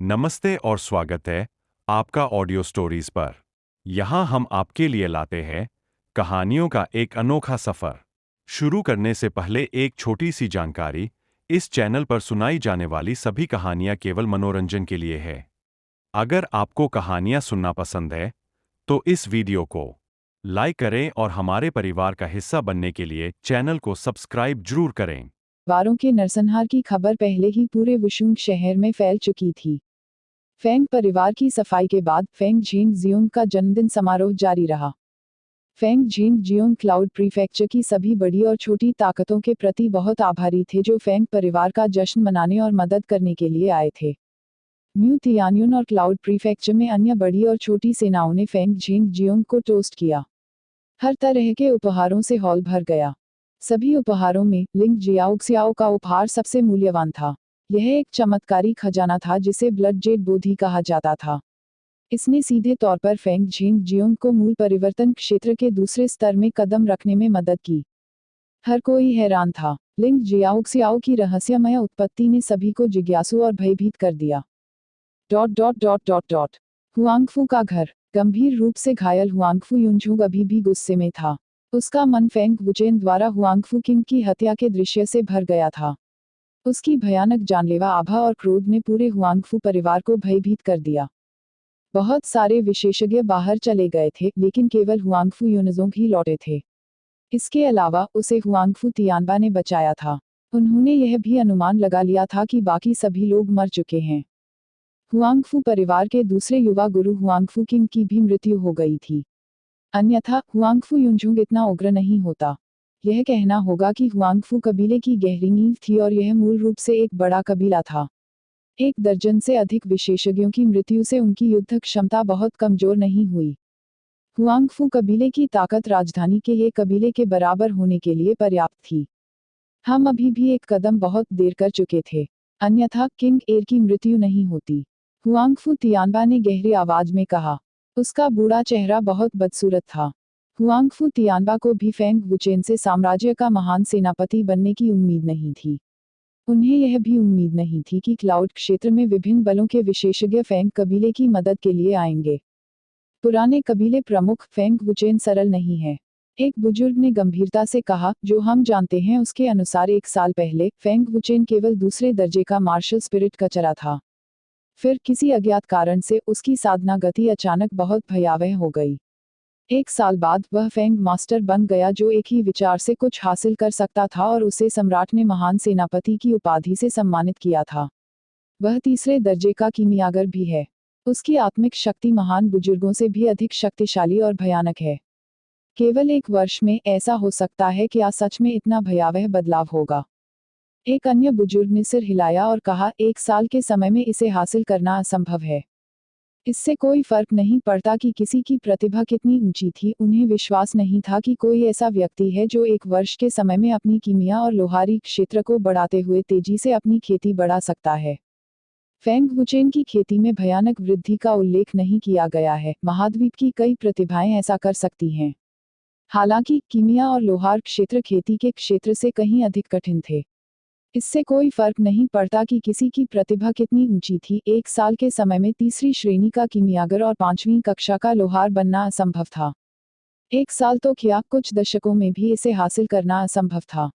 नमस्ते और स्वागत है आपका ऑडियो स्टोरीज पर। यहाँ हम आपके लिए लाते हैं कहानियों का एक अनोखा सफर। शुरू करने से पहले एक छोटी सी जानकारी। इस चैनल पर सुनाई जाने वाली सभी कहानियाँ केवल मनोरंजन के लिए है। अगर आपको कहानियाँ सुनना पसंद है तो इस वीडियो को लाइक करें और हमारे परिवार का हिस्सा बनने के लिए चैनल को सब्सक्राइब जरूर करें। वारों के नरसंहार की खबर पहले ही पूरे वुशुंग शहर में फैल चुकी थी। फेंग परिवार की सफाई के बाद फेंग झेंग जियोंग का जन्मदिन समारोह जारी रहा। Feng Zheng Jeong cloud prefecture की सभी बड़ी और छोटी ताकतों के प्रति बहुत आभारी थे जो फेंग परिवार का जश्न मनाने और मदद करने के लिए आए थे। म्यू तियान्युन और क्लाउड प्रीफेक्चर में अन्य बड़ी और छोटी सेनाओं ने फेंग झेंग जियोंग को टोस्ट किया। हर तरह के उपहारों से हॉल भर गया। सभी उपहारों में लिंग जियाओक्सियाओ का उपहार सबसे मूल्यवान था। यह एक चमत्कारी खजाना था जिसे ब्लड जेड बोधी कहा जाता था। इसने सीधे तौर पर फेंग झेंग जियोंग को मूल परिवर्तन क्षेत्र के दूसरे स्तर में कदम रखने में मदद की। हर कोई हैरान था। लिंग जियाओक्सियाओ की रहस्यमय उत्पत्ति ने सभी को जिज्ञासु और भयभीत कर दिया। हुआंगफू का घर। गंभीर रूप से घायल हुआंगफू युनझुंग अभी भी गुस्से में था। उसका मन फेंग वुचेन द्वारा हुआंगफू किंग की हत्या के दृश्य से भर गया था। उसकी भयानक जानलेवा आभा और क्रोध ने पूरे हुआंगफू परिवार को भयभीत कर दिया। बहुत सारे विशेषज्ञ बाहर चले गए थे लेकिन केवल हुआंगफू युनझुंग ही लौटे थे। इसके अलावा उसे हुआंगफू तियानबा ने बचाया था। उन्होंने यह भी अनुमान लगा लिया था कि बाकी सभी लोग मर चुके हैं। हुआंगफू परिवार के दूसरे युवा गुरु हुआंगफू किंग की भी मृत्यु हो गई थी। अन्यथा हुआंगफू युनझुंग इतना उग्र नहीं होता। यह कहना होगा कि हुआंगफू कबीले की गहरी नींव थी और यह मूल रूप से एक बड़ा कबीला था। 1 दर्जन से अधिक विशेषज्ञों की मृत्यु से उनकी युद्ध क्षमता बहुत कमजोर नहीं हुई। हुआंगफू कबीले की ताकत राजधानी के ये कबीले के बराबर होने के लिए पर्याप्त थी। हम अभी भी एक कदम बहुत देर कर चुके थे, अन्यथा किंग एर की मृत्यु नहीं होती। हुआंगफू तियानबा ने गहरी आवाज में कहा। उसका बूढ़ा चेहरा बहुत बदसूरत था। हुआंगफू तियानबा को भी फेंग वुचेन से साम्राज्य का महान सेनापति बनने की उम्मीद नहीं थी। उन्हें यह भी उम्मीद नहीं थी कि क्लाउड क्षेत्र में विभिन्न बलों के विशेषज्ञ फेंग कबीले की मदद के लिए आएंगे। पुराने कबीले प्रमुख फेंग वुचेन सरल नहीं है, एक बुजुर्ग ने गंभीरता से कहा। जो हम जानते हैं उसके अनुसार 1 साल पहले फेंग वुचेन केवल दूसरे दर्जे का मार्शल स्पिरिट का चरा था। फिर किसी अज्ञात कारण से उसकी साधना गति अचानक बहुत भयावह हो गई। 1 साल बाद वह फेंग मास्टर बन गया जो एक ही विचार से कुछ हासिल कर सकता था और उसे सम्राट ने महान सेनापति की उपाधि से सम्मानित किया था। वह तीसरे दर्जे का कीमियागर भी है। उसकी आत्मिक शक्ति महान बुजुर्गों से भी अधिक शक्तिशाली और भयानक है। केवल 1 वर्ष में ऐसा हो सकता है। क्या सच में इतना भयावह बदलाव होगा? एक अन्य बुजुर्ग ने सिर हिलाया और कहा, 1 साल के समय में इसे हासिल करना असंभव है। इससे कोई फर्क नहीं पड़ता कि किसी की प्रतिभा कितनी ऊंची थी। उन्हें विश्वास नहीं था कि कोई ऐसा व्यक्ति है जो 1 वर्ष के समय में अपनी कीमिया और लोहारी क्षेत्र को बढ़ाते हुए तेजी से अपनी खेती बढ़ा सकता है। फेंग वुचेन की खेती में भयानक वृद्धि का उल्लेख नहीं किया गया है। महाद्वीप की कई प्रतिभाएं ऐसा कर सकती हैं। हालांकि कीमिया और लोहार क्षेत्र खेती के क्षेत्र से कहीं अधिक कठिन थे। इससे कोई फर्क नहीं पड़ता कि किसी की प्रतिभा कितनी ऊंची थी। 1 साल के समय में तीसरी श्रेणी का कीमियागर और 5वीं कक्षा का लोहार बनना असंभव था। 1 साल तो क्या, कुछ दशकों में भी इसे हासिल करना असंभव था।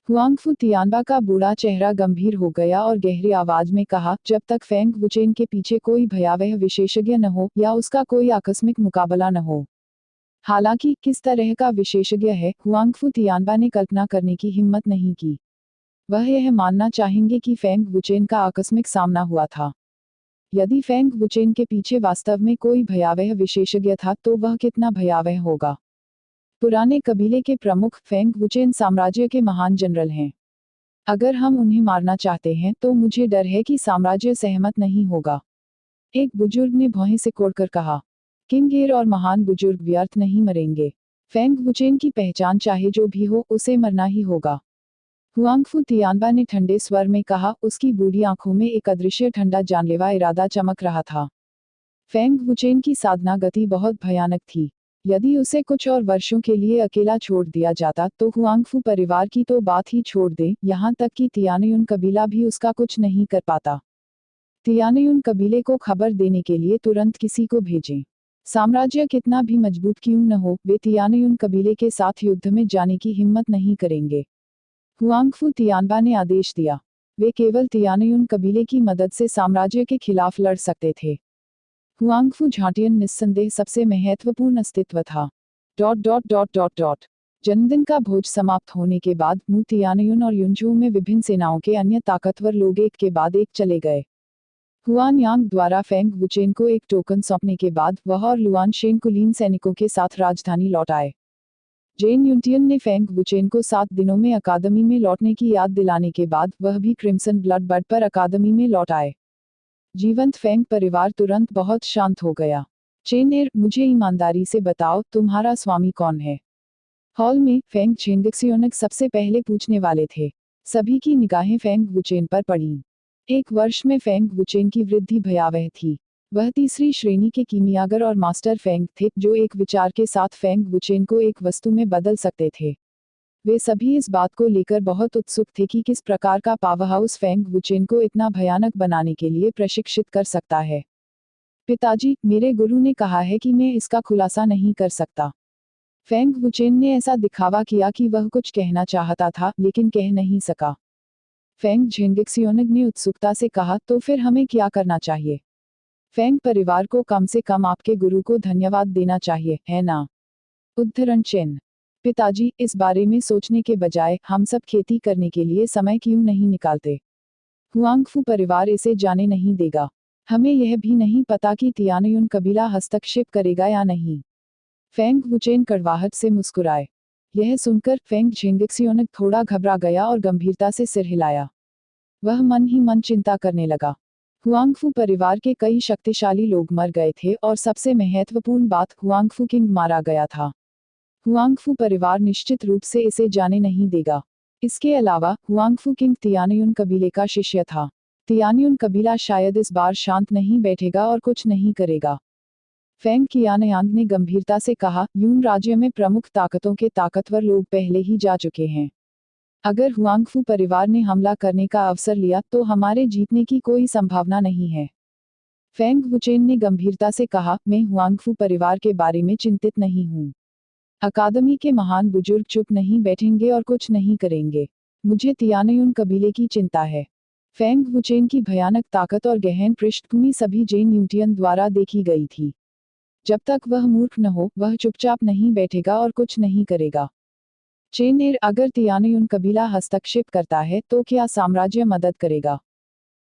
हुआंगफू तियानबा का बूढ़ा चेहरा गंभीर हो गया और गहरी आवाज में कहा, जब तक फेंग वुचेन के पीछे कोई भयावह विशेषज्ञ न हो या उसका कोई आकस्मिक मुकाबला न हो। हालांकि किस तरह का विशेषज्ञ है, हुआंगफू तियानबा ने कल्पना करने की हिम्मत नहीं की। वह यह मानना चाहेंगे कि फेंग वुचेन का आकस्मिक सामना हुआ था। यदि फेंग वुचेन के पीछे वास्तव में कोई भयावह विशेषज्ञ था तो वह कितना भयावह होगा। पुराने कबीले के प्रमुख फेंग वुचेन साम्राज्य के महान जनरल हैं। अगर हम उन्हें मारना चाहते हैं तो मुझे डर है कि साम्राज्य सहमत नहीं होगा। एक बुजुर्ग ने भौहें सिकोड़कर कहा। किंग एर और महान बुजुर्ग व्यर्थ नहीं मरेंगे। फेंग वुचेन की पहचान चाहे जो भी हो, उसे मरना ही होगा। हुआंगफू तियानबा ने ठंडे स्वर में कहा। उसकी बूढ़ी आंखों में एक अदृश्य ठंडा जानलेवा इरादा चमक रहा था। फेंग वुचेन की साधना गति बहुत भयानक थी। यदि उसे कुछ और वर्षों के लिए अकेला छोड़ दिया जाता तो हुआंगफू परिवार की तो बात ही छोड़ दे, यहाँ तक कि तियानयुन कबीला भी उसका कुछ नहीं कर पाता। तियानयुन कबीले को खबर देने के लिए तुरंत किसी को भेजें। साम्राज्य कितना भी मजबूत क्यों न हो, वे तियानयुन कबीले के साथ युद्ध में जाने की हिम्मत नहीं करेंगे। हुआंगफू तियानबा ने आदेश दिया। वे केवल तियानयुन कबीले की मदद से साम्राज्य के खिलाफ लड़ सकते थे। हुआंगफू झाटियन निस्संदेह सबसे महत्वपूर्ण अस्तित्व था। जन्मदिन का भोज समाप्त होने के बाद मू तियानयुन और युनझू में विभिन्न सेनाओं के अन्य ताकतवर लोग एक के बाद एक चले गए। हुआन यांग द्वारा फेंग वुचेन को एक टोकन सौंपने के बाद वह और लुआन शेन कुलीन सैनिकों के साथ राजधानी लौट आए। जेन युनटियन ने फेंग वुचेन को 7 दिनों में अकादमी में लौटने की याद दिलाने के बाद वह भी क्रिम्सन ब्लड बर्ड पर अकादमी में लौट आए। जीवंत फेंग परिवार तुरंत बहुत शांत हो गया। चेनेर, मुझे ईमानदारी से बताओ, तुम्हारा स्वामी कौन है? हॉल में फेंग झेंगक्सियोनग सबसे पहले पूछने वाले थे। सभी की निगाहें फेंग वुचेन पर पड़ीं। 1 वर्ष में फेंग वुचेन की वृद्धि भयावह थी। वह तीसरी श्रेणी के कीमियागर और मास्टर फेंग थे, जो एक विचार के साथ फेंग वुचेन को एक वस्तु में बदल सकते थे। वे सभी इस बात को लेकर बहुत उत्सुक थे कि किस प्रकार का पावरहाउस फेंग वुचेन को इतना भयानक बनाने के लिए प्रशिक्षित कर सकता है। पिताजी, मेरे गुरु ने कहा है कि मैं इसका खुलासा नहीं कर सकता। फेंग वुचेन ने ऐसा दिखावा किया कि वह कुछ कहना चाहता था लेकिन कह नहीं सका। फेंग झेंगक्सियोनग ने उत्सुकता से कहा, तो फिर हमें क्या करना चाहिए? फेंग परिवार को कम से कम आपके गुरु को धन्यवाद देना चाहिए, है ना? उद्धरण चिन्ह। पिताजी, इस बारे में सोचने के बजाय हम सब खेती करने के लिए समय क्यों नहीं निकालते? हुआंगफू परिवार इसे जाने नहीं देगा। हमें यह भी नहीं पता कि तियानयुन कबीला हस्तक्षेप करेगा या नहीं। फेंग वुचेन कड़वाहट से मुस्कुराए। यह सुनकर फेंग झेंगक्सियोनग थोड़ा घबरा गया और गंभीरता से सिर हिलाया। वह मन ही मन चिंता करने लगा। हुआंगफू परिवार के कई शक्तिशाली लोग मर गए थे और सबसे महत्वपूर्ण बात, हुआंगफू किंग मारा गया था। हुआंगफू परिवार निश्चित रूप से इसे जाने नहीं देगा। इसके अलावा हुआंगफू किंग तियानयुन कबीले का शिष्य था। तियानयुन कबीला शायद इस बार शांत नहीं बैठेगा और कुछ नहीं करेगा। फेंग कियानयांग ने गंभीरता से कहा, यून राज्य में प्रमुख ताकतों के ताकतवर लोग पहले ही जा चुके हैं। अगर हुआंगफू परिवार ने हमला करने का अवसर लिया तो हमारे जीतने की कोई संभावना नहीं है। फेंग वुचेन ने गंभीरता से कहा, मैं हुआंगफू परिवार के बारे में चिंतित नहीं हूँ। अकादमी के महान बुजुर्ग चुप नहीं बैठेंगे और कुछ नहीं करेंगे। मुझे तियानयुन कबीले की चिंता है। फेंग वुचेन की भयानक ताकत और गहन पृष्ठभूमि सभी जेन यूटियन द्वारा देखी गई थी। जब तक वह मूर्ख न हो, वह चुपचाप नहीं बैठेगा और कुछ नहीं करेगा। चेनेर, अगर तियानयुन कबीला हस्तक्षेप करता है तो क्या साम्राज्य मदद करेगा?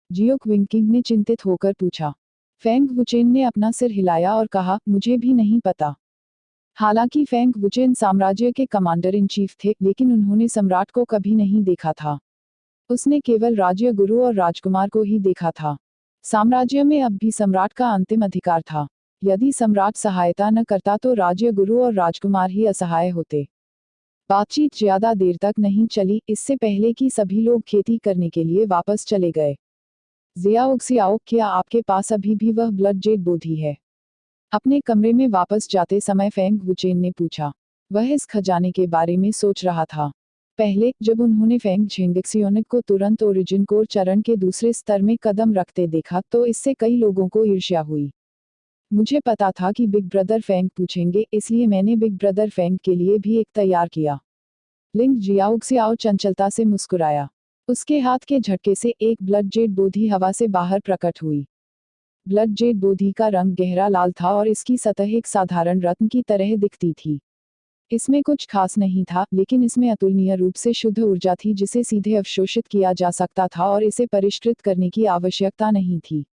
जियोक विंकिंग ने चिंतित होकर पूछा। फेंग वुचेन ने अपना सिर हिलाया और कहा, मुझे भी नहीं पता। हालांकि फेंग वुचेन साम्राज्य के कमांडर इन चीफ थे, लेकिन उन्होंने सम्राट को कभी नहीं देखा था। उसने केवल राज्य गुरु और राजकुमार को ही देखा था। साम्राज्य में अब भी सम्राट का अंतिम अधिकार था। यदि सम्राट सहायता न करता तो राज्य गुरु और राजकुमार ही असहाय होते। बातचीत ज्यादा देर तक नहीं चली, इससे पहले कि सभी लोग खेती करने के लिए वापस चले गए। ज़ियाओक्सियाओ, क्या आपके पास अभी भी वह ब्लड जेड बोधी है? अपने कमरे में वापस जाते समय फेंग वुचेन ने पूछा। वह इस खजाने के बारे में सोच रहा था। पहले जब उन्होंने फेंग झेंगक्सियोनग को तुरंत ओरिजिन कोर चरण के दूसरे स्तर में कदम रखते देखा तो इससे कई लोगों को ईर्ष्या हुई। मुझे पता था कि बिग ब्रदर फेंग पूछेंगे, इसलिए मैंने बिग ब्रदर फेंग के लिए भी एक तैयार किया। लिंग जियाओक्सियाओ चंचलता से मुस्कुराया। उसके हाथ के झटके से एक ब्लड जेड बोधी हवा से बाहर प्रकट हुई। ब्लड जेड बोधी का रंग गहरा लाल था और इसकी सतह एक साधारण रत्न की तरह दिखती थी। इसमें कुछ खास नहीं था, लेकिन इसमें अतुलनीय रूप से शुद्ध ऊर्जा थी जिसे सीधे अवशोषित किया जा सकता था और इसे परिष्कृत करने की आवश्यकता नहीं थी।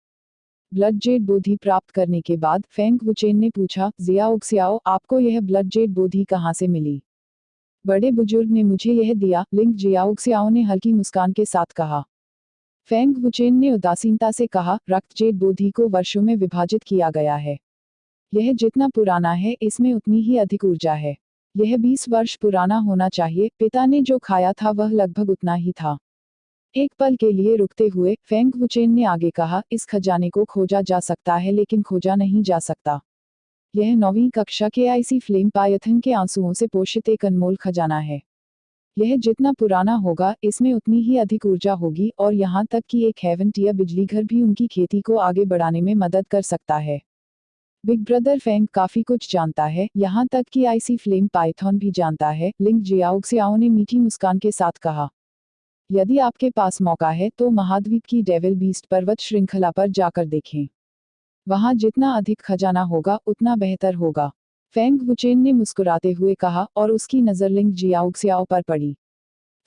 ब्लड जेड बोधी प्राप्त करने के बाद फेंग वुचेन ने पूछा, ज़ियाओक्सियाओ, आपको यह ब्लड जेड बोधी कहाँ से मिली? बड़े बुजुर्ग ने मुझे यह दिया, लिंग जियाओक्सियाओ ने हल्की मुस्कान के साथ कहा। फेंग वुचेन ने उदासीनता से कहा, रक्त जेड बोधी को वर्षों में विभाजित किया गया है। यह जितना पुराना है, इसमें उतनी ही अधिक ऊर्जा है। यह 20 वर्ष पुराना होना चाहिए। पिता ने जो खाया था वह लगभग उतना ही था। एक पल के लिए रुकते हुए फेंग वुचेन ने आगे कहा, इस खजाने को खोजा जा सकता है लेकिन खोजा नहीं जा सकता। यह 9वीं कक्षा के आईसी फ्लेम पायथन के आंसुओं से पोषित एक अनमोल खजाना है। यह जितना पुराना होगा इसमें उतनी ही अधिक ऊर्जा होगी और यहाँ तक कि एक हेवन टियर बिजलीघर भी उनकी खेती को आगे बढ़ाने में मदद कर सकता है। बिग ब्रदर फेंग काफी कुछ जानता है, यहाँ तक कि आईसी फ्लेम पाइथन भी जानता है, लिंग जियाओक्सियाओ ने मीठी मुस्कान के साथ कहा। यदि आपके पास मौका है तो महाद्वीप की डेविल बीस्ट पर्वत श्रृंखला पर जाकर देखें। वहां जितना अधिक खजाना होगा उतना बेहतर होगा, फेंग वुचेन ने मुस्कुराते हुए कहा और उसकी नज़र लिंग जियाओक्सियाओ पर पड़ी।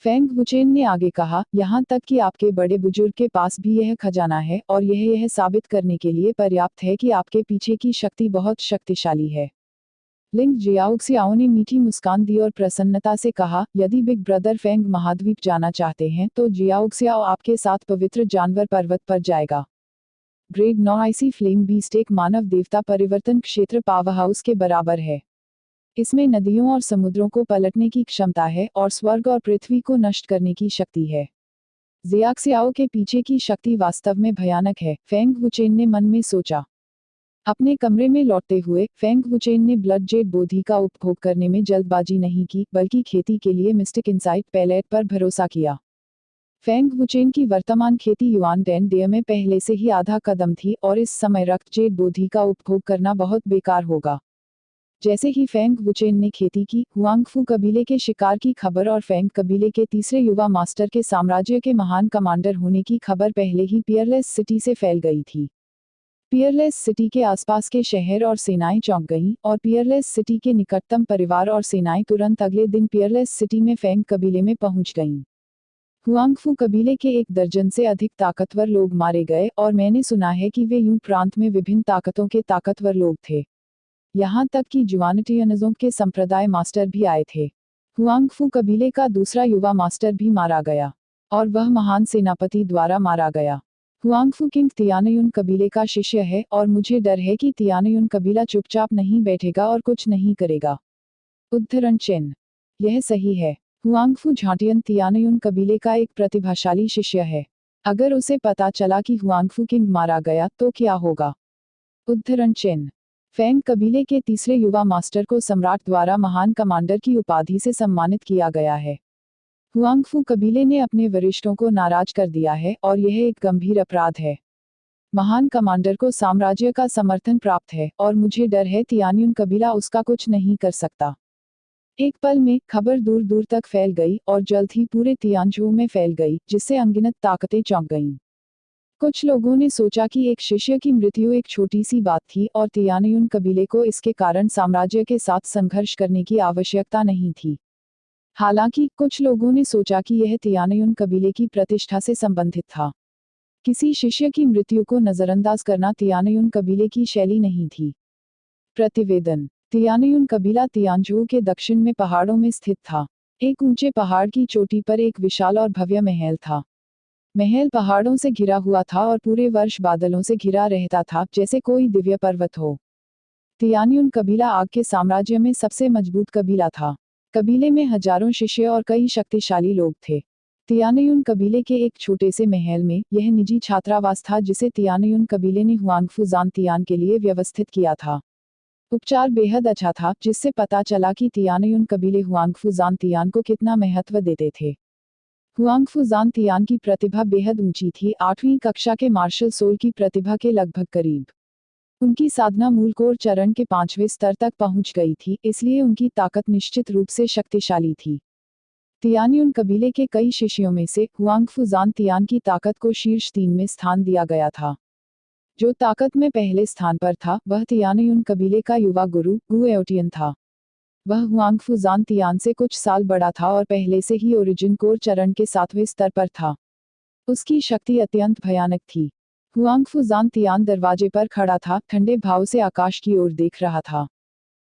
फेंग वुचेन ने आगे कहा, यहाँ तक कि आपके बड़े बुजुर्ग के पास भी यह खजाना है और यह साबित करने के लिए पर्याप्त है कि आपके पीछे की शक्ति बहुत शक्तिशाली है। लिंग जियाओक्सियाओ ने मीठी मुस्कान दी और प्रसन्नता से कहा, यदि बिग ब्रदर फेंग महाद्वीप जाना चाहते हैं तो जियाओक्सियाओ आपके साथ पवित्र जानवर पर्वत पर जाएगा। ग्रेड 9 आईसी फ्लेम बीस्ट एक मानव देवता परिवर्तन क्षेत्र पावरहाउस के बराबर है। इसमें नदियों और समुद्रों को पलटने की क्षमता है और स्वर्ग और पृथ्वी को नष्ट करने की शक्ति है। जियाक्सियाओ के पीछे की शक्ति वास्तव में भयानक है, फेंग वुचेन ने मन में सोचा। अपने कमरे में लौटते हुए फेंग वुचेन ने ब्लड जेड बोधी का उपभोग करने में जल्दबाजी नहीं की, बल्कि खेती के लिए मिस्टिक इंसाइट पैलेट पर भरोसा किया। फेंग वुचेन की वर्तमान खेती युआन टेन डे में पहले से ही आधा कदम थी और इस समय रक्त जेड बोधी का उपभोग करना बहुत बेकार होगा। जैसे ही फेंग वुचेन ने खेती की, हुआंगफू कबीले के शिकार की खबर और फेंग कबीले के तीसरे युवा मास्टर के साम्राज्य के महान कमांडर होने की खबर पहले ही पियरलेस सिटी से फैल गई थी। पियरलेस सिटी के आसपास के शहर और सेनाएं चौंक गईं और पियरलेस सिटी के निकटतम परिवार और सेनाएं तुरंत अगले दिन पियरलेस सिटी में फेंग कबीले में पहुंच गईं। हुआंगफू कबीले के 1 दर्जन से अधिक ताकतवर लोग मारे गए और मैंने सुना है कि वे यूं प्रांत में विभिन्न ताकतों के ताकतवर लोग थे। यहाँ तक कि जुआनटियनिज्म के संप्रदाय मास्टर भी आए थे। हुआंगफू कबीले का दूसरा युवा मास्टर भी मारा गया और वह महान सेनापति द्वारा मारा गया। हुआंगफू किंग तियानयुन कबीले का शिष्य है और मुझे डर है कि तियानयुन कबीला चुपचाप नहीं बैठेगा और कुछ नहीं करेगा। उद्धरण चिन्ह। यह सही है। हुआंगफू झाटियन तियानयुन कबीले का एक प्रतिभाशाली शिष्य है। अगर उसे पता चला कि हुआंगफू किंग मारा गया तो क्या होगा? उद्धरण चिन्ह। फेंग कबीले के तीसरे युवा मास्टर को सम्राट द्वारा महान कमांडर की उपाधि से सम्मानित किया गया है। हुआंगफू कबीले ने अपने वरिष्ठों को नाराज कर दिया है और यह एक गंभीर अपराध है। महान कमांडर को साम्राज्य का समर्थन प्राप्त है और मुझे डर है तियानयुन कबीला उसका कुछ नहीं कर सकता। एक पल में खबर दूर दूर तक फैल गई और जल्द ही पूरे तियानजू में फैल गई, जिससे अनगिनत ताकतें चौंक गईं। कुछ लोगों ने सोचा कि एक शिष्य की मृत्यु एक छोटी सी बात थी और तियानयुन कबीले को इसके कारण साम्राज्य के साथ संघर्ष करने की आवश्यकता नहीं थी। हालांकि कुछ लोगों ने सोचा कि यह तियानयुन कबीले की प्रतिष्ठा से संबंधित था। किसी शिष्य की मृत्यु को नजरअंदाज करना तियानयुन कबीले की शैली नहीं थी। प्रतिवेदन। तियानयुन कबीला तियानजू के दक्षिण में पहाड़ों में स्थित था। एक ऊंचे पहाड़ की चोटी पर एक विशाल और भव्य महल था। महल पहाड़ों से घिरा हुआ था और पूरे वर्ष बादलों से घिरा रहता था, जैसे कोई दिव्य पर्वत हो। तियानयुन कबीला आग के साम्राज्य में सबसे मजबूत कबीला था। कबीले में हजारों शिष्य और कई शक्तिशाली लोग थे। तियानयुन कबीले के एक छोटे से महल में यह निजी छात्रावास था जिसे तियानयुन कबीले ने हुआंगफू जान तियान के लिए व्यवस्थित किया था। उपचार बेहद अच्छा था, जिससे पता चला कि तियानयुन कबीले हुआंगफू जान तियान को कितना महत्व देते थे। हुआंगफू जान तियान की प्रतिभा बेहद ऊंची थी, 8वीं कक्षा के मार्शल सोल की प्रतिभा के लगभग करीब। उनकी साधना मूल कोर चरण के 5वें स्तर तक पहुंच गई थी, इसलिए उनकी ताकत निश्चित रूप से शक्तिशाली थी। तियानयुन कबीले के कई शिष्यों में से हुआंगफू जान तियान की ताकत को शीर्ष 3 में स्थान दिया गया था। जो ताकत में पहले स्थान पर था वह तियानयुन कबीले का युवा गुरु गु एओटियन था। वह हुआंगफू जान तियान से कुछ साल बड़ा था और पहले से ही ओरिजिन कोर चरण के 7वें स्तर पर था। उसकी शक्ति अत्यंत भयानक थी। हुआंगफू जान तियान दरवाजे पर खड़ा था, ठंडे भाव से आकाश की ओर देख रहा था।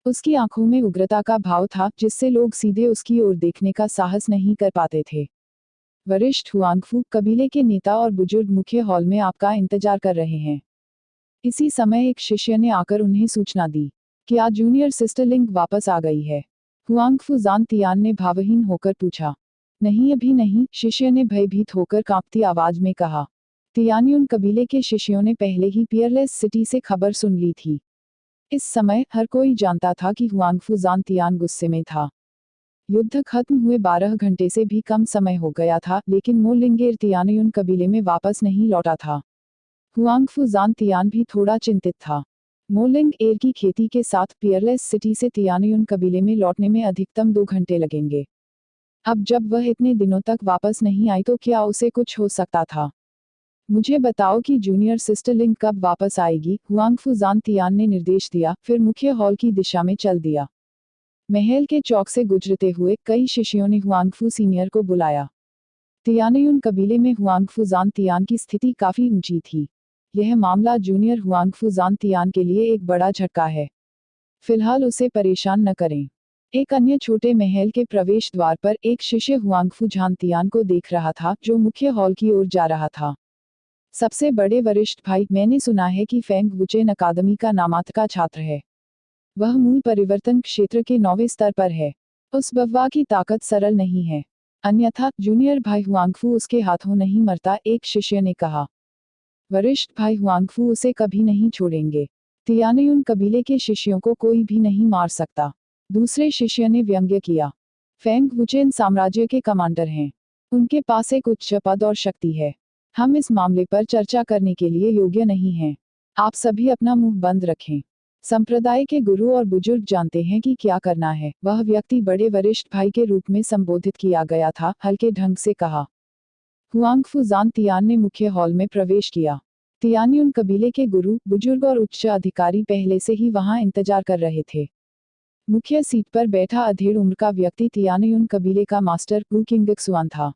उसकी आंखों में उग्रता का भाव था, जिससे लोग सीधे उसकी ओर देखने का साहस नहीं कर पाते थे। वरिष्ठ हुआंगफू कबीले के नेता और बुजुर्ग मुख्य हॉल में आपका इंतजार कर रहे हैं। इसी समय एक शिष्य ने आकर उन्हें सूचना दी कि आज जूनियर सिस्टर लिंग वापस आ गई है। हुआंगफू जान तियान ने भावहीन होकर पूछा। नहीं, अभी नहीं, शिष्य ने भयभीत होकर कांपती आवाज में कहा। तियानयुन कबीले के शिष्यों ने पहले ही पियरलेस सिटी से खबर सुन ली थी। इस समय हर कोई जानता था कि हुआंगफू जान तियान गुस्से में था। युद्ध खत्म हुए 12 घंटे से भी कम समय हो गया था, लेकिन मोलिंगेर तियानयुन कबीले में वापस नहीं लौटा था। हुआंगफू जानतियान भी थोड़ा चिंतित था। मोलिंग एर की खेती के साथ पियरलेस सिटी से तियानयुन कबीले में लौटने में अधिकतम 2 घंटे लगेंगे। अब जब वह इतने दिनों तक वापस नहीं आई तो क्या उसे कुछ हो सकता था? मुझे बताओ कि जूनियर सिस्टर लिंग कब वापस आएगी, हुआंगफू जानतियान ने निर्देश दिया, फिर मुख्य हॉल की दिशा में चल दिया। महल के चौक से गुजरते हुए कई शिष्यों ने हुआंगफू सीनियर को बुलाया। तियानयुन कबीले में हुआंगफू जानतियान की स्थिति काफी ऊंची थी। यह मामला जूनियर हुआंगफू जानतियान के लिए एक बड़ा झटका है। फिलहाल उसे परेशान न करें। एक अन्य छोटे महल के प्रवेश द्वार पर एक शिष्य हुआंगफू जानतियान को देख रहा था, जो मुख्य हॉल की ओर जा रहा था। सबसे बड़े वरिष्ठ भाई, मैंने सुना है कि फेंग वुचेन अकादमी का नामांकित छात्र है। वह मूल परिवर्तन क्षेत्र के 9वें स्तर पर है। उस बव्वा की ताकत सरल नहीं है। अन्यथा जूनियर भाई हुआंगफू उसके हाथों नहीं मरता, एक शिष्य ने कहा। वरिष्ठ भाई हुआंगफू उसे कभी नहीं छोड़ेंगे। तियानयुन कबीले के शिष्यों को कोई भी नहीं मार सकता, दूसरे शिष्य ने व्यंग्य किया। फेंग वुचेन साम्राज्य के कमांडर हैं। उनके पास एक उच्च पद और शक्ति है। हम इस मामले पर चर्चा करने के लिए योग्य नहीं हैं। आप सभी अपना मुंह बंद रखें। संप्रदाय के गुरु और बुजुर्ग जानते हैं कि क्या करना है। वह व्यक्ति बड़े वरिष्ठ भाई के रूप में संबोधित किया गया था, हल्के ढंग से कहा। हुआंगफू जानतियान ने मुख्य हॉल में प्रवेश किया। तियानयुन कबीले के गुरु, बुजुर्ग और उच्च अधिकारी पहले से ही वहां इंतजार कर रहे थे। मुख्य सीट पर बैठा अधेड़ उम्र का व्यक्ति तियानयुन कबीले का मास्टर गु किंगक्सुआन था।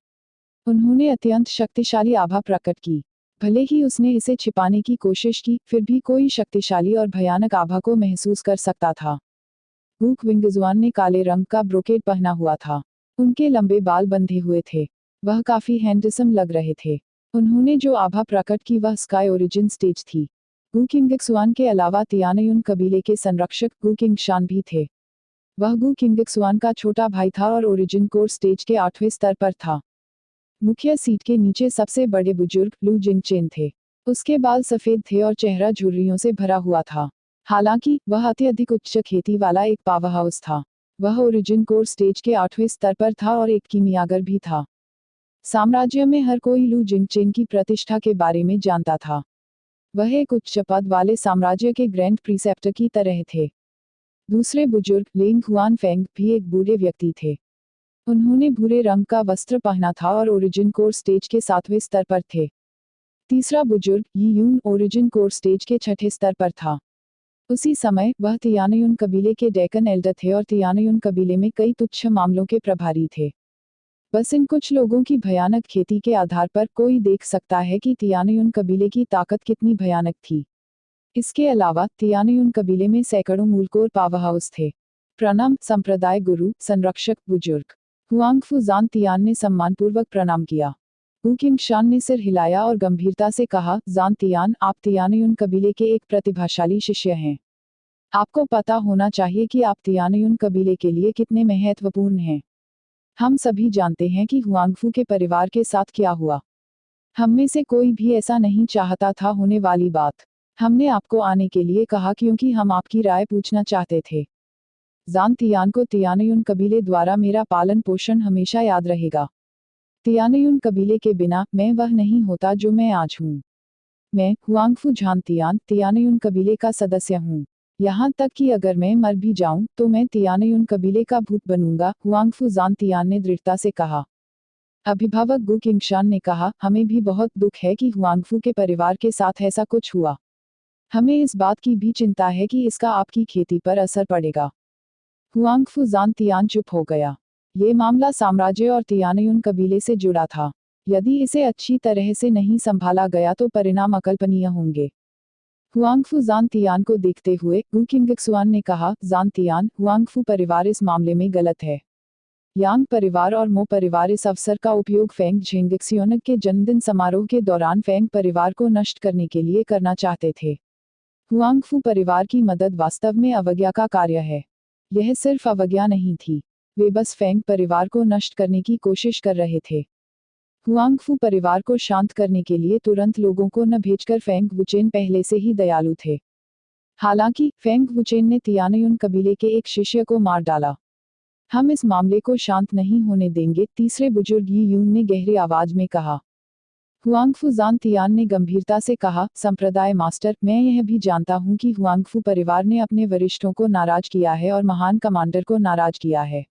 उन्होंने अत्यंत शक्तिशाली आभा प्रकट की। भले ही उसने इसे छिपाने की कोशिश की, फिर भी कोई शक्तिशाली और भयानक आभा को महसूस कर सकता था। गु किंगक्सुआन ने काले रंग का ब्रोकेड पहना हुआ था। उनके लंबे बाल बंधे हुए थे। वह काफी हैंडसम लग रहे थे। उन्होंने जो आभा प्रकट की वह स्काई ओरिजिन स्टेज थी। गु किंगक्सुआन के अलावा तियानयुन कबीले के संरक्षक गु किंगशान भी थे। वह गु किंगक्सुआन का छोटा भाई था और ओरिजिन कोर स्टेज के 8वें स्तर पर था। मुख्य सीट के नीचे सबसे बड़े बुजुर्ग लू जिंगचेन थे। उसके बाल सफेद थे और चेहरा झुर्रियों से भरा हुआ था। हालांकि वह अत्यधिक उच्च खेती वाला एक पावर हाउस था। वह ओरिजिन कोर स्टेज के 8वें स्तर पर था और एक कीमियागर भी था। साम्राज्य में हर कोई लू जिंगचेन की प्रतिष्ठा के बारे में जानता था। वह एक उच्च पद वाले साम्राज्य के ग्रैंड प्रीसेप्टर की तरह थे। दूसरे बुजुर्ग लिंग हुआन फेंग भी एक बूढ़े व्यक्ति थे। उन्होंने भूरे रंग का वस्त्र पहना था और ओरिजिन कोर स्टेज के 7वें स्तर पर थे। तीसरा बुजुर्ग यी यून ओरिजिन कोर स्टेज के 6ठे स्तर पर था। उसी समय वह तियानयुन कबीले के डेकन एल्डर थे और तियानयुन कबीले में कई तुच्छ मामलों के प्रभारी थे। बस इन कुछ लोगों की भयानक खेती के आधार पर कोई देख सकता है कि तियानयुन कबीले की ताकत कितनी भयानक थी। इसके अलावा तियानयुन कबीले में सैकड़ों मूलकोर पावर हाउस थे। प्रणाम संप्रदाय गुरु, संरक्षक, बुजुर्ग। हुआंगफू जानतियान ने सम्मानपूर्वक प्रणाम किया। गु किंगशान ने सिर हिलाया और गंभीरता से कहा, जानतियान, आप तियानयुन कबीले के एक प्रतिभाशाली शिष्य हैं। आपको पता होना चाहिए कि आप तियानयुन कबीले के लिए कितने महत्वपूर्ण हैं। हम सभी जानते हैं कि हुआंगफू के परिवार के साथ क्या हुआ। हम में से कोई भी ऐसा नहीं चाहता था होने वाली बात। हमने आपको आने के लिए कहा क्योंकि हम आपकी राय पूछना चाहते थे। जानतियान को तियानयुन कबीले द्वारा मेरा पालन पोषण हमेशा याद रहेगा। तियानयुन कबीले के बिना मैं वह नहीं होता जो मैं आज हूँ। मैं हुआंगफू जानतियान तियानयुन कबीले का सदस्य हूँ। यहाँ तक कि अगर मैं मर भी जाऊं तो मैं तियानयुन कबीले का भूत बनूंगा, हुआंगफू जानतियान ने दृढ़ता से कहा। अभिभावक गु किंगशान ने कहा, हमें भी बहुत दुख है कि हुआंगफू के परिवार के साथ ऐसा कुछ हुआ। हमें इस बात की भी चिंता है कि इसका आपकी खेती पर असर पड़ेगा। हुआंगफू जानतियान चुप हो गया। ये मामला साम्राज्य और तियानयुन कबीले से जुड़ा था। यदि इसे अच्छी तरह से नहीं संभाला गया तो परिणाम अकल्पनीय होंगे। हुआंगफू जानतियान को देखते हुए गु किंगक्सुआन ने कहा, जानतियान, हुआंगफू परिवार इस मामले में गलत है। यांग परिवार और मो परिवार इस अवसर का उपयोग फेंग झेंगक्सियोनग के जन्मदिन समारोह के दौरान फेंग परिवार को नष्ट करने के लिए करना चाहते थे। हुआंगफू परिवार की मदद वास्तव में अवज्ञा का कार्य है। यह सिर्फ अवज्ञा नहीं थी। वे बस फेंग परिवार को नष्ट करने की कोशिश कर रहे थे। हुआंगफू परिवार को शांत करने के लिए तुरंत लोगों को न भेजकर फेंग वुचेन पहले से ही दयालु थे। हालांकि फेंग वुचेन ने तियानयुन कबीले के एक शिष्य को मार डाला। हम इस मामले को शांत नहीं होने देंगे, तीसरे बुजुर्ग यी यून ने गहरी आवाज में कहा। हुआंगफू ज़ांतियान ने गंभीरता से कहा, संप्रदाय मास्टर, मैं यह भी जानता हूं कि हुआंगफू परिवार ने अपने वरिष्ठों को नाराज किया है और महान कमांडर को नाराज किया है।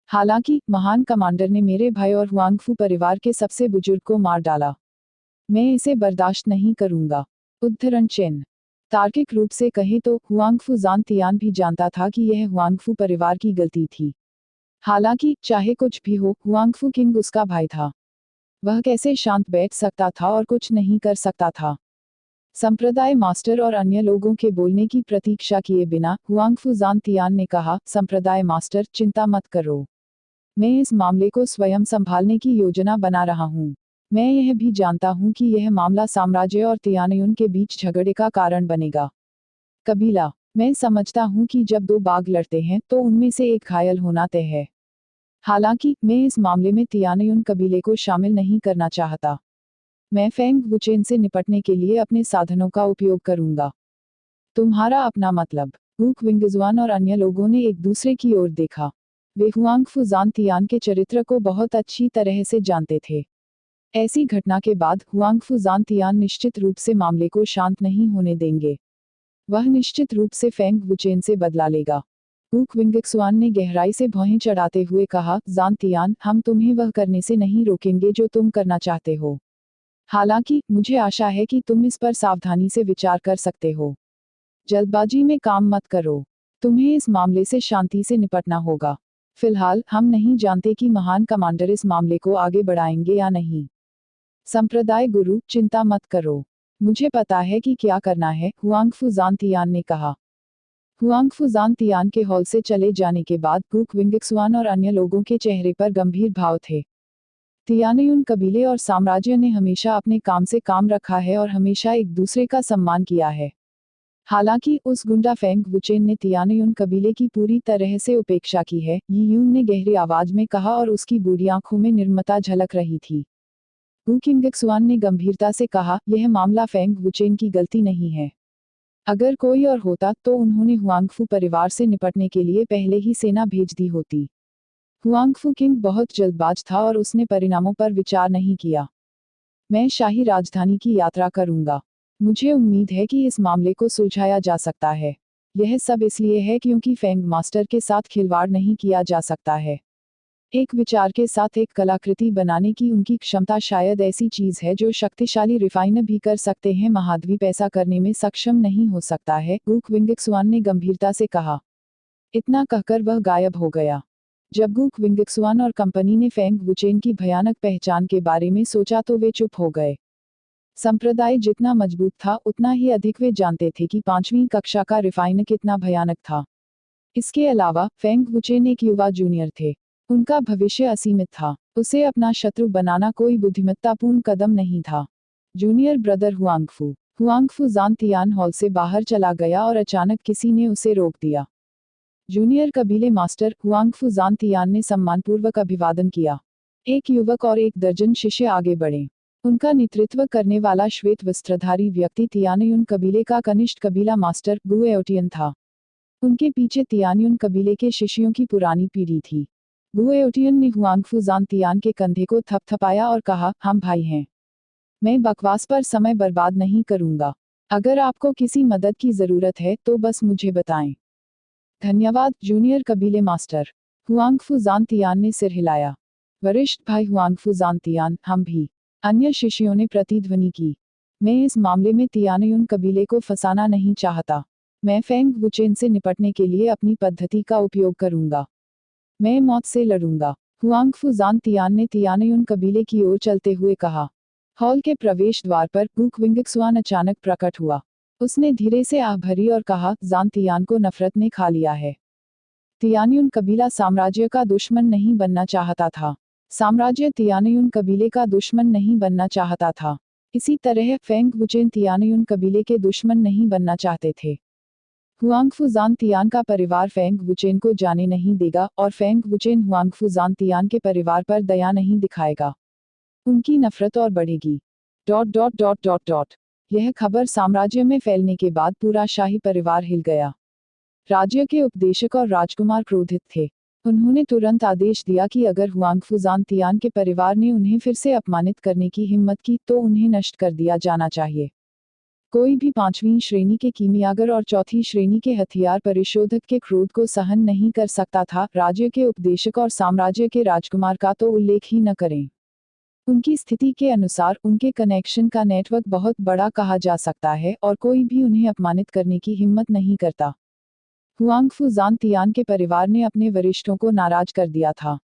हालांकि महान कमांडर ने मेरे भाई और हुआंगफू परिवार के सबसे बुजुर्ग को मार डाला। मैं इसे बर्दाश्त नहीं करूंगा। उद्धरण चिन्ह। तार्किक रूप से कहें तो हुआंगफू ज़ांतियान भी जानता था कि यह हुआंगफू परिवार की गलती थी। हालांकि चाहे कुछ भी हो, हुआंगफू किंग उसका भाई था। वह कैसे शांत बैठ सकता था और कुछ नहीं कर सकता था। संप्रदाय मास्टर और अन्य लोगों के बोलने की प्रतीक्षा किए बिना हुआंगफू ज़ांतियान ने कहा, संप्रदाय मास्टर, चिंता मत करो। मैं इस मामले को स्वयं संभालने की योजना बना रहा हूँ। मैं यह भी जानता हूँ कि यह मामला साम्राज्य और तियानयुन के बीच झगड़े का कारण बनेगा। कबीला। मैं समझता हूँ कि जब दो बाघ लड़ते हैं तो उनमें से एक घायल होना तय है। हालांकि मैं इस मामले में तियानयुन कबीले को शामिल नहीं करना चाहता। मैं फेंग वुचेन से निपटने के लिए अपने साधनों का उपयोग करूंगा। तुम्हारा अपना मतलब? वूक विंगजुआन और अन्य लोगों ने एक दूसरे की ओर देखा। वे हुआंगफू ज़ांतियान के चरित्र को बहुत अच्छी तरह से जानते थे। ऐसी घटना के बाद हुआंगफू ज़ांतियान निश्चित रूप से मामले को शांत नहीं होने देंगे। वह निश्चित रूप से फेंग वुचेन से बदला लेगा। वूक विंगजुआन ने गहराई से भौहें चढ़ाते हुए कहा, ज़ांतियान, हम तुम्हें वह करने से नहीं रोकेंगे जो तुम करना चाहते हो। हालांकि मुझे आशा है कि तुम इस पर सावधानी से विचार कर सकते हो। जल्दबाजी में काम मत करो। तुम्हें इस मामले से शांति से निपटना होगा। फिलहाल हम नहीं जानते कि महान कमांडर इस मामले को आगे बढ़ाएंगे या नहीं। संप्रदाय गुरु, चिंता मत करो। मुझे पता है कि क्या करना है, हुआंगफू ज़ांतियान ने कहा। हुआंगफू ज़ांतियान के हॉल से चले जाने के बाद वूक विंगजुआन और अन्य लोगों के चेहरे पर गंभीर भाव थे। तियानयुन कबीले और साम्राज्य ने हमेशा अपने काम से काम रखा है और हमेशा एक दूसरे का सम्मान किया है। हालांकि उस गुंडा फेंग वुचेन ने तियानयुन कबीले की पूरी तरह से उपेक्षा की है, यी यून ने गहरी आवाज में कहा और उसकी बूढ़ी आंखों में निर्ममता झलक रही थी। वू किंगक्सुआन ने गंभीरता से कहा, यह मामला फेंग वुचेन की गलती नहीं है। अगर कोई और होता तो उन्होंने हुआंगफू परिवार से निपटने के लिए पहले ही सेना भेज दी होती। हुआंगफू किंग बहुत जल्दबाज था और उसने परिणामों पर विचार नहीं किया। मैं शाही राजधानी की यात्रा करूंगा। मुझे उम्मीद है कि इस मामले को सुलझाया जा सकता है। यह सब इसलिए है क्योंकि फेंग मास्टर के साथ खिलवाड़ नहीं किया जा सकता है। एक विचार के साथ एक कलाकृति बनाने की उनकी क्षमता शायद ऐसी चीज है जो शक्तिशाली रिफाइनर भी कर सकते हैं, महाद्वीप ऐसा करने में सक्षम नहीं हो सकता है, वूक विंगक्सुआन ने गंभीरता से कहा। इतना कहकर वह गायब हो गया। जब वूक विंगक्सुआन और कंपनी ने फेंग वुचेन की भयानक पहचान के बारे में सोचा तो वे चुप हो गए। संप्रदाय जितना मजबूत था उतना ही अधिक वे जानते थे कि 5वीं कक्षा का रिफाइनर कितना भयानक था। इसके अलावा फेंग वुचेन एक युवा जूनियर थे। उनका भविष्य असीमित था। उसे अपना शत्रु बनाना कोई बुद्धिमत्तापूर्ण कदम नहीं था। जूनियर ब्रदर हुआंगफू ज़ांतियान हॉल से बाहर चला गया और अचानक किसी ने उसे रोक दिया। जूनियर कबीले मास्टर हुआंगफू ज़ांतियान ने सम्मानपूर्वक अभिवादन किया। एक युवक और एक दर्जन शिष्य आगे बढ़े। उनका नेतृत्व करने वाला श्वेत वस्त्रधारी व्यक्ति तियानयुन कबीले का कनिष्ठ कबीला मास्टर गुएओटियन था। उनके पीछे तियानयुन कबीले के शिष्यों की पुरानी पीढ़ी थी। गुएओटियन ने हुआंगफू ज़ांतियान के कंधे को थपथपाया और कहा, हम भाई हैं। मैं बकवास पर समय बर्बाद नहीं करूंगा। अगर आपको किसी मदद की जरूरत है तो बस मुझे बताएं। धन्यवाद जूनियर कबीले मास्टर। हुआंगफू ज़ांतियान ने सिर हिलाया। वरिष्ठ भाई हुआंगफू ज़ांतियान, हम भी। अन्य शिष्यों ने प्रतिध्वनि की। मैं इस मामले में तियानयुन कबीले को फंसाना नहीं चाहता। मैं फेंग वुचेन से निपटने के लिए अपनी पद्धति का उपयोग करूंगा। मैं मौत से लड़ूंगा। हुआंगफू ज़ांतियान ने तियानयुन कबीले की ओर चलते हुए कहा। हॉल के प्रवेश द्वार पर वूक विंगक्सुआन अचानक प्रकट हुआ। उसने धीरे से आह भरी और कहा, ज़ांतियान को नफरत ने खा लिया है। तियानयुन कबीला साम्राज्य का दुश्मन नहीं बनना चाहता था। साम्राज्य तियानयुन कबीले का दुश्मन नहीं बनना चाहता था। इसी तरह फेंग वुचेन तियानयुन कबीले के दुश्मन नहीं बनना चाहते थे। हुआंगफू ज़ांतियान का परिवार फेंग वुचेन को जाने नहीं देगा और फेंग वुचेन हुआंगफू ज़ांतियान के परिवार पर दया नहीं दिखाएगा। उनकी नफरत और बढ़ेगी। ... यह खबर साम्राज्य में फैलने के बाद पूरा शाही परिवार हिल गया। राज्य के उपदेशक और राजकुमार क्रोधित थे। उन्होंने तुरंत आदेश दिया कि अगर हुआंगफू जानतियान के परिवार ने उन्हें फिर से अपमानित करने की हिम्मत की तो उन्हें नष्ट कर दिया जाना चाहिए। कोई भी 5वीं श्रेणी के कीमियागर और चौथी श्रेणी के हथियार परिशोधक के क्रोध को सहन नहीं कर सकता था, राज्य के उपदेशक और साम्राज्य के राजकुमार का तो उल्लेख ही न करें। उनकी स्थिति के अनुसार उनके कनेक्शन का नेटवर्क बहुत बड़ा कहा जा सकता है और कोई भी उन्हें अपमानित करने की हिम्मत नहीं करता। हुआंगफू जानतियान के परिवार ने अपने वरिष्ठों को नाराज कर दिया था।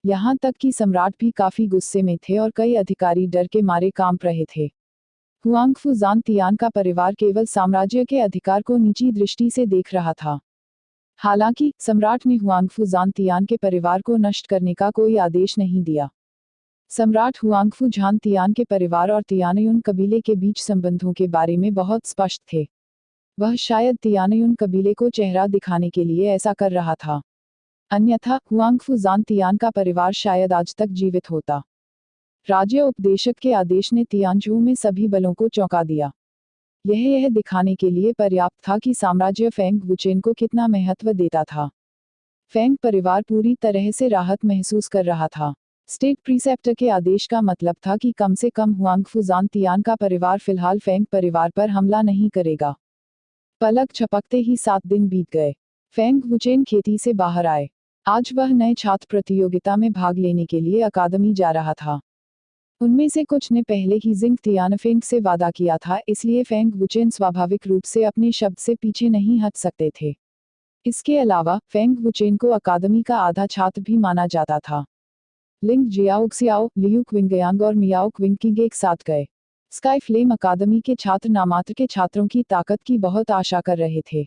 यहाँ तक कि सम्राट भी काफी गुस्से में थे और कई अधिकारी डर के मारे कांप रहे थे। हुआंगफू जानतियान का परिवार केवल साम्राज्य के अधिकार को नीची दृष्टि से देख रहा था। हालांकि सम्राट ने हुआंगफू जानतियान के परिवार को नष्ट करने का कोई आदेश नहीं दिया। सम्राट हुआंगफू जानतियान के परिवार और तियानयुन कबीले के बीच संबंधों के बारे में बहुत स्पष्ट थे। वह शायद तियानयुन कबीले को चेहरा दिखाने के लिए ऐसा कर रहा था, अन्यथा हुआंगफू जानतियान का परिवार शायद आज तक जीवित होता। राज्य उपदेशक के आदेश ने तियानजू में सभी बलों को चौंका दिया। यह दिखाने के लिए पर्याप्त था कि साम्राज्य फेंग वुचेन को कितना महत्व देता था। फेंग परिवार पूरी तरह से राहत महसूस कर रहा था। स्टेट प्रीसेप्टर के आदेश का मतलब था कि कम से कम हुआंगफू जानतियान का परिवार फिलहाल फेंग परिवार पर हमला नहीं करेगा। पलक झपकते ही 7 दिन बीत गए। फेंग वुचेन खेती से बाहर आए। आज वह नए छात्र प्रतियोगिता में भाग लेने के लिए अकादमी जा रहा था। उनमें से कुछ ने पहले ही जिंग तियानफेंग से वादा किया था, इसलिए फेंग वुचेन स्वाभाविक रूप से अपने शब्द से पीछे नहीं हट सकते थे। इसके अलावा फेंग वुचेन को अकादमी का आधा छात्र भी माना जाता था। लिंग जियाओक्सियाओ, लियू क्विंगयांग और मियाओ क्विंगकिंग एक साथ गए। स्काई फ्लेम अकादमी के छात्र नामात्र के छात्रों की ताकत की बहुत आशा कर रहे थे।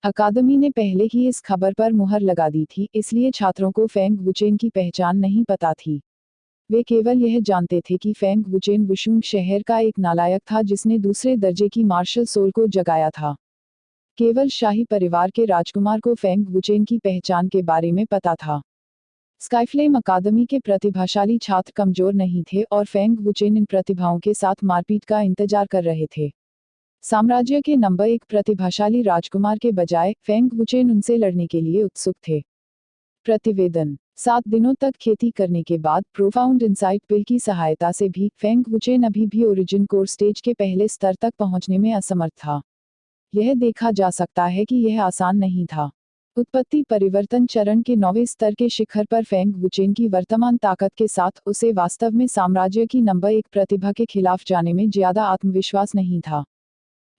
अकादमी ने पहले ही इस खबर पर मुहर लगा दी थी, इसलिए छात्रों को फेंग वुचेन की पहचान नहीं पता थी। वे केवल यह जानते थे कि फेंग वुचेन वुशुंग शहर का एक नालायक था जिसने दूसरे दर्जे की मार्शल सोल को जगाया था। केवल शाही परिवार के राजकुमार को फेंग वुचेन की पहचान के बारे में पता था। स्काईफ्लेम अकादमी के प्रतिभाशाली छात्र कमजोर नहीं थे और फेंग वुचेन इन प्रतिभाओं के साथ मारपीट का इंतजार कर रहे थे। साम्राज्य के नंबर 1 प्रतिभाशाली राजकुमार के बजाय फेंग वुचेन उनसे लड़ने के लिए उत्सुक थे। प्रतिवेदन 7 दिनों तक खेती करने के बाद प्रोफाउंड इंसाइट पिल की सहायता से भी फेंग वुचेन अभी भी ओरिजिन कोर स्टेज के पहले स्तर तक पहुंचने में असमर्थ था। यह देखा जा सकता है कि यह आसान नहीं था। उत्पत्ति परिवर्तन चरण के 9वें स्तर के शिखर पर फेंग वुचेन की वर्तमान ताकत के साथ उसे वास्तव में साम्राज्य की नंबर 1 प्रतिभा के खिलाफ जाने में ज्यादा आत्मविश्वास नहीं था।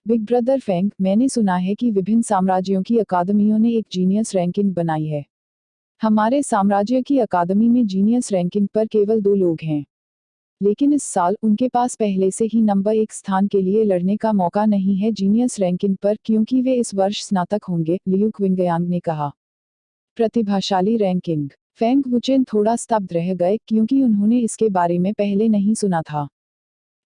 बिग ब्रदर फेंग, मैंने सुना है कि विभिन्न साम्राज्यों की अकादमियों ने एक जीनियस रैंकिंग बनाई है। हमारे साम्राज्य की अकादमी में जीनियस रैंकिंग पर केवल 2 लोग हैं, लेकिन इस साल उनके पास पहले से ही नंबर 1 स्थान के लिए लड़ने का मौका नहीं है जीनियस रैंकिंग पर, क्योंकि वे इस वर्ष स्नातक होंगे, लियू क्विंगयांग ने कहा। प्रतिभाशाली रैंकिंग। फेंग वुचेन थोड़ा स्तब्ध रह गए क्योंकि उन्होंने इसके बारे में पहले नहीं सुना था।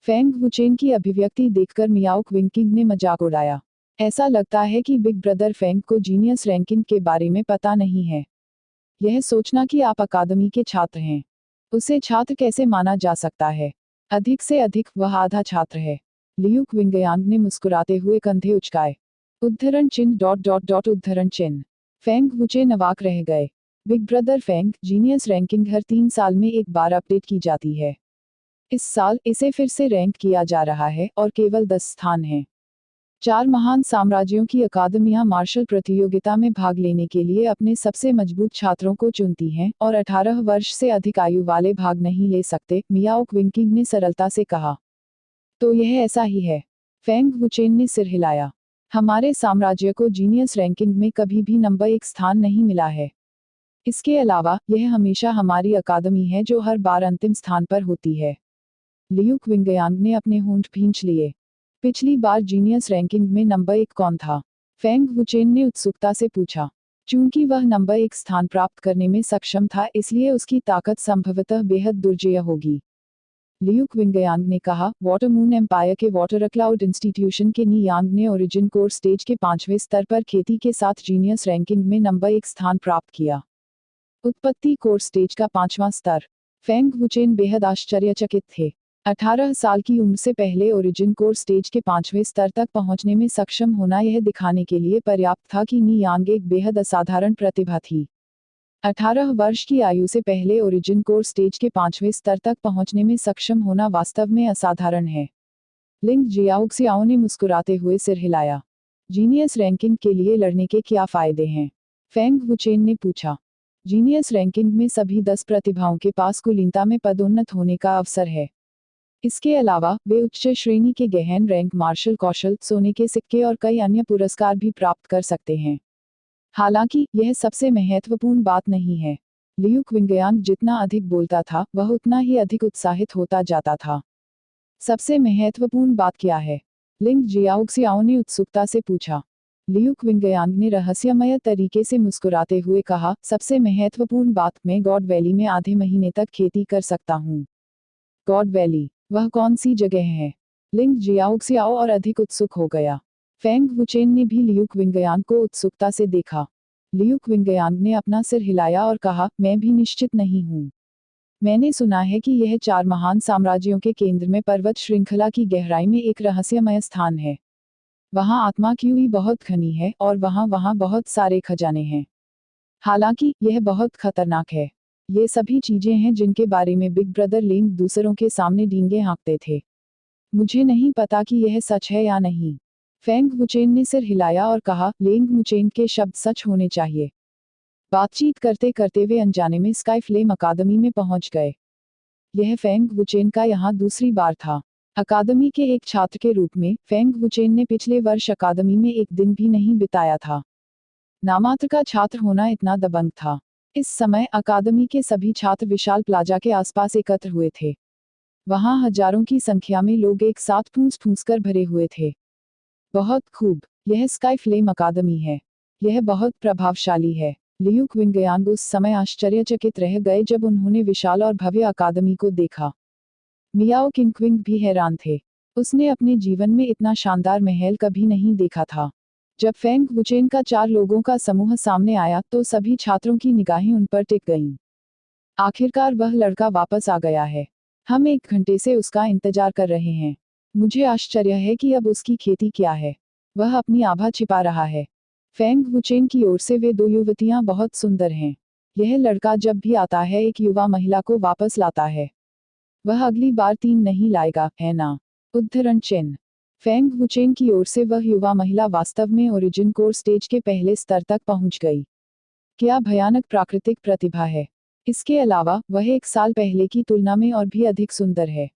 फेंग वुचेन की अभिव्यक्ति देखकर मियाओ क्विंगकिंग ने मजाक उड़ाया। ऐसा लगता है कि बिग ब्रदर फेंग को जीनियस रैंकिंग के बारे में पता नहीं है। यह सोचना कि आप अकादमी के छात्र हैं, उसे छात्र कैसे माना जा सकता है? अधिक से अधिक वह आधा छात्र है। लियू क्विंगयांग ने मुस्कुराते हुए कंधे उचकाए। उद्धरण चिन्ह ... उद्धरण चिन्ह। फेंग वुचेन अवाक रह गए। Big brother Feng, genius ranking हर 3 साल में एक बार अपडेट की जाती है। इस साल इसे फिर से रैंक किया जा रहा है और केवल 10 स्थान हैं। 4 महान साम्राज्यों की अकादमियां मार्शल प्रतियोगिता में भाग लेने के लिए अपने सबसे मजबूत छात्रों को चुनती हैं और 18 वर्ष से अधिक आयु वाले भाग नहीं ले सकते, मियाओ क्विंगकिंग ने सरलता से कहा। तो यह ऐसा ही है। फेंग वुचेन ने सिर हिलाया। हमारे साम्राज्य को जीनियस रैंकिंग में कभी भी नंबर 1 स्थान नहीं मिला है। इसके अलावा यह हमेशा हमारी अकादमी है जो हर बार अंतिम स्थान पर होती है। लियू क्विंगयांग ने अपने होंठ भींच लिए। पिछली बार जीनियस रैंकिंग में नंबर 1 कौन था? फेंग वुचेन ने उत्सुकता से पूछा। चूंकि वह नंबर 1 स्थान प्राप्त करने में सक्षम था, इसलिए उसकी ताकत संभवतः बेहद दुर्जेय होगी। लियू क्विंगयांग ने कहा। वाटर मून एम्पायर के वाटर क्लाउड इंस्टीट्यूशन के नी यांग ने ओरिजिन कोर स्टेज के 5वें स्तर पर खेती के साथ जीनियस रैंकिंग में नंबर 1 स्थान प्राप्त किया। उत्पत्ति कोर स्टेज का 5वां स्तर। फेंग वुचेन बेहद आश्चर्यचकित थे। 18 साल की उम्र से पहले ओरिजिन कोर स्टेज के 5वें स्तर तक पहुंचने में सक्षम होना यह दिखाने के लिए पर्याप्त था कि नी यांग एक बेहद असाधारण प्रतिभा थी। 18 वर्ष की आयु से पहले ओरिजिन कोर स्टेज के 5वें स्तर तक पहुंचने में सक्षम होना वास्तव में असाधारण है। लिंग जियाओक्सियाओ ने मुस्कुराते हुए सिर हिलाया। जीनियस रैंकिंग के लिए लड़ने के क्या फायदे हैं? फेंग वुचेन ने पूछा। जीनियस रैंकिंग में सभी 10 प्रतिभाओं के पास कुलीनता में पदोन्नत होने का अवसर है। इसके अलावा वे उच्च श्रेणी के गहन रैंक, मार्शल कौशल, सोने के सिक्के और कई अन्य पुरस्कार भी प्राप्त कर सकते हैं। हालांकि यह सबसे महत्वपूर्ण बात नहीं है। लियू क्विंगयांग जितना अधिक बोलता था, वह उतना ही अधिक उत्साहित होता जाता था। सबसे महत्वपूर्ण बात क्या है? लिंग जियाओक्सियाओ ने उत्सुकता से पूछा। लियू क्विंगयांग ने रहस्यमय तरीके से मुस्कुराते हुए कहा, सबसे महत्वपूर्ण बात, मैं गॉड वैली में आधे महीने तक खेती कर सकता हूँ। God valley? वह कौन सी जगह है? लिंग जियाओक्सियाओ और अधिक उत्सुक हो गया। फेंग वुचेन ने भी लियू क्विंगयांग को उत्सुकता से देखा। लियू क्विंगयांग ने अपना सिर हिलाया और कहा, मैं भी निश्चित नहीं हूँ। मैंने सुना है कि यह 4 महान साम्राज्यों के केंद्र में पर्वत श्रृंखला की गहराई में एक रहस्यमय स्थान है। वहाँ आत्मा की बहुत घनी है और वहाँ बहुत सारे खजाने हैं। हालांकि यह बहुत खतरनाक है। ये सभी चीजें हैं जिनके बारे में बिग ब्रदर लिंग दूसरों के सामने डींगे हाँकते थे। मुझे नहीं पता कि यह सच है या नहीं। फेंग वुचेन ने सिर हिलाया और कहा, लिंग मुचेन के शब्द सच होने चाहिए। बातचीत करते करते वे अनजाने में स्काई फ्लेम अकादमी में पहुंच गए। यह फेंग वुचेन का यहाँ दूसरी बार था। अकादमी के एक छात्र के रूप में फेंग वुचेन ने पिछले वर्ष अकादमी में एक दिन भी नहीं बिताया था। नामात्र का छात्र होना इतना दबंग था। इस समय अकादमी के सभी छात्र विशाल प्लाजा के आसपास एकत्र हुए थे। वहां हजारों की संख्या में लोग एक साथ फूंस फूंस कर भरे हुए थे। बहुत खूब, यह स्काई फ्लेम अकादमी है। यह बहुत प्रभावशाली है। लियू क्विंगयांग उस समय आश्चर्यचकित रह गए जब उन्होंने विशाल और भव्य अकादमी को देखा। मियाओ किंगक्विंग भी हैरान थे। उसने अपने जीवन में इतना शानदार महल कभी नहीं देखा था। जब फेंग वुचेन का 4 लोगों का समूह सामने आया तो सभी छात्रों की निगाहें उन पर टिक गईं। आखिरकार वह लड़का वापस आ गया है। हम 1 घंटे से उसका इंतजार कर रहे हैं। मुझे आश्चर्य है कि अब उसकी खेती क्या है। वह अपनी आभा छिपा रहा है। फेंग वुचेन की ओर से वे 2 युवतियां बहुत सुंदर हैं। यह लड़का जब भी आता है एक युवा महिला को वापस लाता है। वह अगली बार 3 नहीं लाएगा, है ना? उद्धरण चिन्ह। फेंग वुचेन की ओर से वह युवा महिला वास्तव में ओरिजिन कोर स्टेज के पहले स्तर तक पहुंच गई। क्या भयानक प्राकृतिक प्रतिभा है। इसके अलावा वह 1 साल पहले की तुलना में और भी अधिक सुंदर है।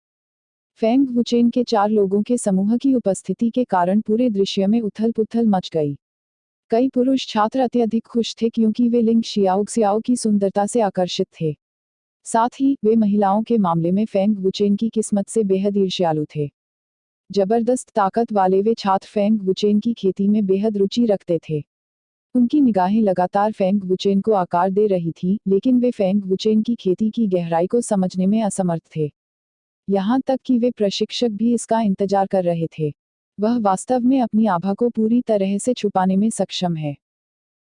फेंग वुचेन के 4 लोगों के समूह की उपस्थिति के कारण पूरे दृश्य में उथल-पुथल मच गई। कई पुरुष छात्र अत्यधिक खुश थे क्योंकि वे लिंग जियाओक्सियाओ की सुंदरता से आकर्षित थे। साथ ही वे महिलाओं के मामले में फेंग वुचेन की किस्मत से बेहद ईर्ष्यालु थे। जबरदस्त ताकत वाले वे छात्र फेंग वुचेन की खेती में बेहद रुचि रखते थे। उनकी निगाहें लगातार फेंग वुचेन को आकार दे रही थीं, लेकिन वे फेंग वुचेन की खेती की गहराई को समझने में असमर्थ थे। यहाँ तक कि वे प्रशिक्षक भी इसका इंतजार कर रहे थे। वह वास्तव में अपनी आभा को पूरी तरह से छुपाने में सक्षम है।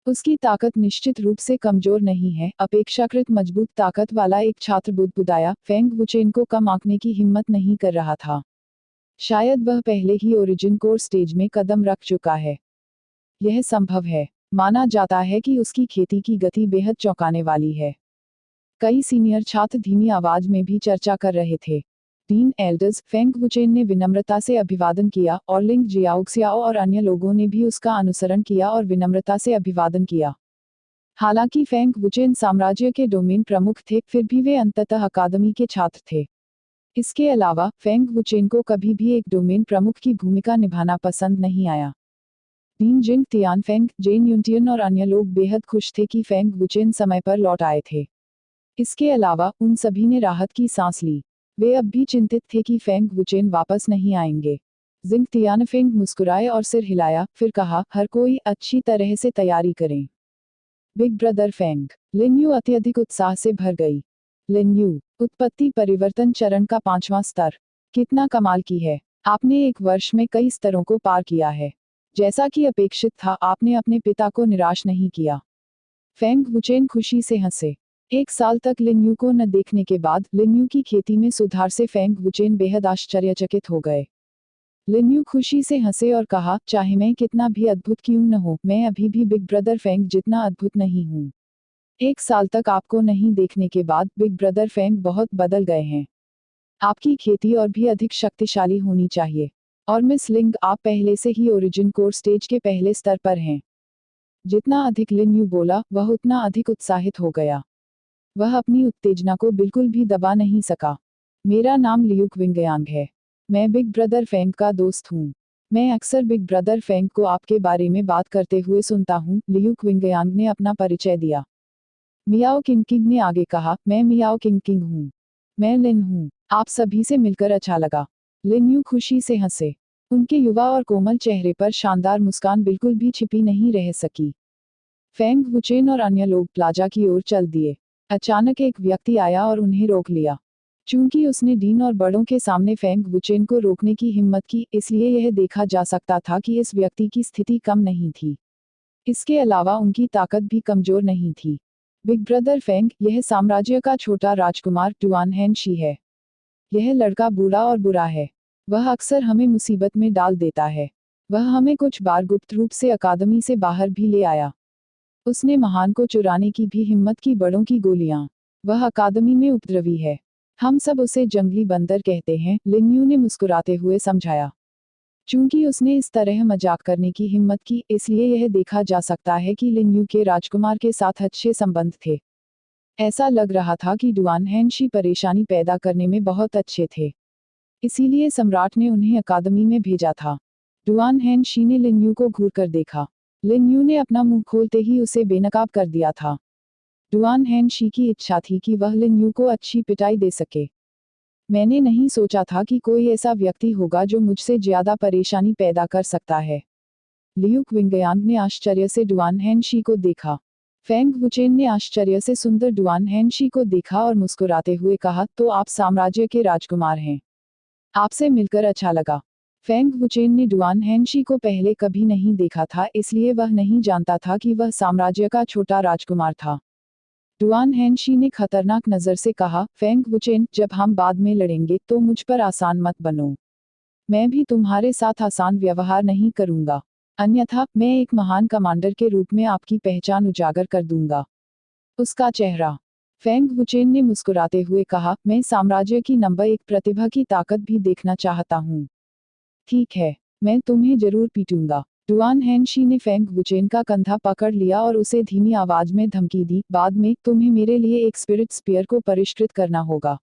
उसकी ताकत निश्चित रूप से कमजोर नहीं है। अपेक्षाकृत मजबूत ताकत वाला एक छात्र बुदबुदाया। फेंग वुचेन को कम आंकने की हिम्मत नहीं कर रहा था। शायद वह पहले ही ओरिजिन कोर स्टेज में कदम रख चुका है। यह संभव है। माना जाता है कि उसकी खेती की गति बेहद चौंकाने वाली है। कई सीनियर छात्र धीमी आवाज में भी चर्चा कर रहे थे। डीन एल्डर्स फेंग वुचेन ने विनम्रता से अभिवादन किया और लिंग जियाओक्सियाओ और अन्य लोगों ने भी उसका अनुसरण किया और विनम्रता से अभिवादन किया। हालांकि फेंग वुचेन साम्राज्य के डोमेन प्रमुख थे, फिर भी वे अंततः अकादमी के छात्र थे। इसके अलावा फेंग वुचेन को कभी भी एक डोमेन प्रमुख की भूमिका निभाना पसंद नहीं आया। डीन जिंग तियानफेंग, जेन युनटियन और अन्य लोग बेहद खुश थे कि फेंग वुचेन समय पर लौट आए थे। इसके अलावा उन सभी ने राहत की सांस ली। वे अब भी चिंतित थे कि फेंग वुचेन वापस नहीं आएंगे। जिंग तियानफेंग मुस्कुराए और सिर हिलाया, फिर कहा, हर कोई अच्छी तरह से तैयारी करें। Big brother Feng. लिन्यू अत्यधिक उत्साह से भर गई। लिन्यू, उत्पत्ति परिवर्तन चरण का 5वां स्तर। कितना कमाल की है। आपने 1 वर्ष में कई स्तरों को पार किया है। जैसा कि अपेक्षित था, आपने अपने पिता को निराश नहीं किया। फेंग वुचेन खुशी से हंसे। 1 साल तक लिन्यू को न देखने के बाद लिन्यू की खेती में सुधार से फेंग वुचेन बेहद आश्चर्यचकित हो गए। लिन्यू खुशी से हंसे और कहा, चाहे मैं कितना भी अद्भुत क्यों न हो, मैं अभी भी बिग ब्रदर फेंग जितना अद्भुत नहीं हूँ। 1 साल तक आपको नहीं देखने के बाद बिग ब्रदर फेंग बहुत बदल गए हैं। आपकी खेती और भी अधिक शक्तिशाली होनी चाहिए। और मिस लिंग, आप पहले से ही ओरिजिन कोर स्टेज के पहले स्तर पर हैं। जितना अधिक लिन यू बोला, वह उतना अधिक उत्साहित हो गया। वह अपनी उत्तेजना को बिल्कुल भी दबा नहीं सका। मेरा नाम लियूक विंगयांग है। मैं बिग ब्रदर फेंग का दोस्त हूँ। मैं अक्सर बिग ब्रदर फेंग को आपके बारे में बात करते हुए सुनता हूँ। लियूक विंगयांग ने अपना परिचय दिया। मियाओ किंग ने आगे कहा, मैं मियाओ किंग हूँ। मैं लिन हूँ। आप सभी से मिलकर अच्छा लगा। लिन यू खुशी से हंसे। उनके युवा और कोमल चेहरे पर शानदार मुस्कान बिल्कुल भी छिपी नहीं रह सकी। फेंग वुचेन और अन्य लोग प्लाजा की ओर चल दिए। अचानक एक व्यक्ति आया और उन्हें रोक लिया। चूंकि उसने डीन और बड़ों के सामने फेंग वुचेन को रोकने की हिम्मत की, इसलिए यह देखा जा सकता था कि इस व्यक्ति की स्थिति कम नहीं थी। इसके अलावा उनकी ताकत भी कमजोर नहीं थी। बिग ब्रदर फेंग, यह साम्राज्य का छोटा राजकुमार डुआन हैन शी है। यह लड़का बूढ़ा और बुरा है। वह अक्सर हमें मुसीबत में डाल देता है। वह हमें कुछ बार गुप्त रूप से अकादमी से बाहर भी ले आया। उसने महान को चुराने की भी हिम्मत की। बड़ों की गोलियां। वह अकादमी में उपद्रवी है। हम सब उसे जंगली बंदर कहते हैं, लिन यू ने मुस्कुराते हुए समझाया। चूंकि उसने इस तरह मजाक करने की हिम्मत की, इसलिए यह देखा जा सकता है कि लिन यू के राजकुमार के साथ अच्छे संबंध थे। ऐसा लग रहा था कि डुआन हैन शी परेशानी पैदा करने में बहुत अच्छे थे। इसीलिए सम्राट ने उन्हें अकादमी में भेजा था। डुआन हैन शी ने लिन यू को घूर कर देखा। लिन यू ने अपना मुंह खोलते ही उसे बेनकाब कर दिया था। डुआन हैन शी की इच्छा थी कि वह लिन यू को अच्छी पिटाई दे सके। मैंने नहीं सोचा था कि कोई ऐसा व्यक्ति होगा जो मुझसे ज्यादा परेशानी पैदा कर सकता है। लियूक विंगयांग ने आश्चर्य से डुआन हैन शी को देखा। फेंग वुचेन ने आश्चर्य से सुंदर डुआन हैन शी को देखा और मुस्कुराते हुए कहा, तो आप साम्राज्य के राजकुमार हैं। आपसे मिलकर अच्छा लगा। फेंग वुचेन ने डुआन हैन शी को पहले कभी नहीं देखा था, इसलिए वह नहीं जानता था कि वह साम्राज्य का छोटा राजकुमार था। डुआन हैन शी ने खतरनाक नजर से कहा, फेंग वुचेन, जब हम बाद में लड़ेंगे तो मुझ पर आसान मत बनो। मैं भी तुम्हारे साथ आसान व्यवहार नहीं करूंगा। अन्यथा मैं एक महान कमांडर के रूप में आपकी पहचान उजागर कर दूंगा। उसका चेहरा। फेंग वुचेन ने मुस्कुराते हुए कहा, मैं साम्राज्य की नंबर 1 प्रतिभा की ताकत भी देखना चाहता हूँ। ठीक है, मैं तुम्हें जरूर पीटूंगा। डुआन हैन शी ने फेंग वुचेन का कंधा पकड़ लिया और उसे धीमी आवाज में धमकी दी, बाद में तुम्हें मेरे लिए एक स्पिरिट स्पीयर को परिष्कृत करना होगा।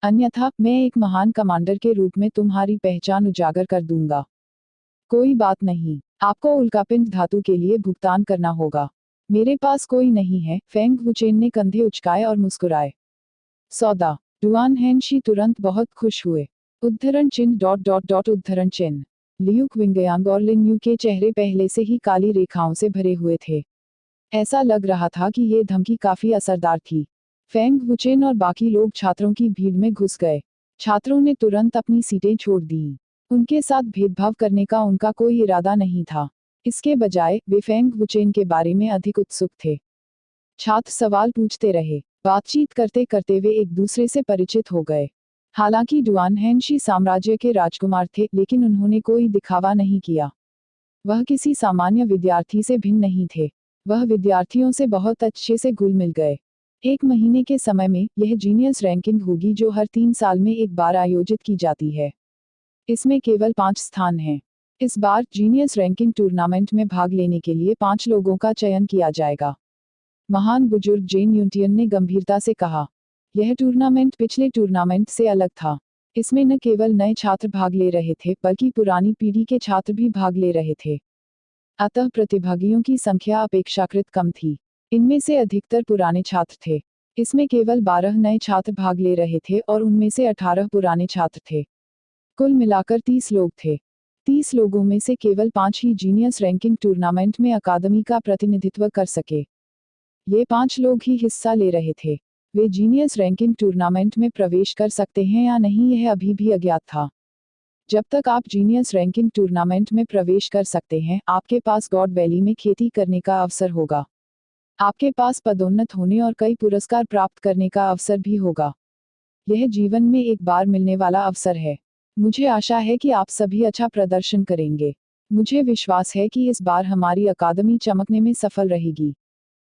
अन्यथा मैं एक महान कमांडर के रूप में तुम्हारी पहचान उजागर कर दूंगा। कोई बात नहीं, आपको उल्कापिंड धातु के लिए भुगतान करना होगा। मेरे पास कोई नहीं है। फेंग वुचेन ने कंधे उचकाए और मुस्कुराए। सौदा। डुआन हैन शी तुरंत बहुत खुश हुए। उद्धरण चिन्ह ... उद्धरण चिन्ह। लियूक विंगयांग और लिन यू के चेहरे पहले से ही काली रेखाओं से भरे हुए थे। ऐसा लग रहा था कि ये धमकी काफी असरदार थी। फेंग वुचेन और बाकी लोग छात्रों की भीड़ में घुस गए। छात्रों ने तुरंत अपनी सीटें छोड़ दी। उनके साथ भेदभाव करने का उनका कोई इरादा नहीं था। इसके बजाय वे फेंग वुचेन के बारे में अधिक उत्सुक थे। छात्र सवाल पूछते रहे। बातचीत करते करते वे एक दूसरे से परिचित हो गए। हालांकि डुआन हैन शी साम्राज्य के राजकुमार थे, लेकिन उन्होंने कोई दिखावा नहीं किया। वह किसी सामान्य विद्यार्थी से भिन्न नहीं थे। वह विद्यार्थियों से बहुत अच्छे से घुल मिल गए। 1 महीने के समय में यह जीनियस रैंकिंग होगी जो हर 3 साल में एक बार आयोजित की जाती है। इसमें केवल 5 स्थान हैं। इस बार जीनियस रैंकिंग टूर्नामेंट में भाग लेने के लिए 5 लोगों का चयन किया जाएगा। महान बुजुर्ग जेन यूंटियन ने गंभीरता से कहा। यह टूर्नामेंट पिछले टूर्नामेंट से अलग था। इसमें न केवल नए छात्र भाग ले रहे थे, बल्कि पुरानी पीढ़ी के छात्र भी भाग ले रहे थे। अतः प्रतिभागियों की संख्या अपेक्षाकृत कम थी। इनमें से अधिकतर पुराने छात्र थे। इसमें केवल 12 नए छात्र भाग ले रहे थे और उनमें से 18 पुराने छात्र थे। कुल मिलाकर 30 लोग थे। 30 लोगों में से केवल 5 ही जीनियस रैंकिंग टूर्नामेंट में अकादमी का प्रतिनिधित्व कर सके। ये 5 लोग ही हिस्सा ले रहे थे। वे जीनियस रैंकिंग टूर्नामेंट में प्रवेश कर सकते हैं या नहीं, यह अभी भी अज्ञात था। जब तक आप जीनियस रैंकिंग टूर्नामेंट में प्रवेश कर सकते हैं, आपके पास गॉड वैली में खेती करने का अवसर होगा। आपके पास पदोन्नत होने और कई पुरस्कार प्राप्त करने का अवसर भी होगा। यह जीवन में एक बार मिलने वाला अवसर है। मुझे आशा है कि आप सभी अच्छा प्रदर्शन करेंगे। मुझे विश्वास है कि इस बार हमारी अकादमी चमकने में सफल रहेगी।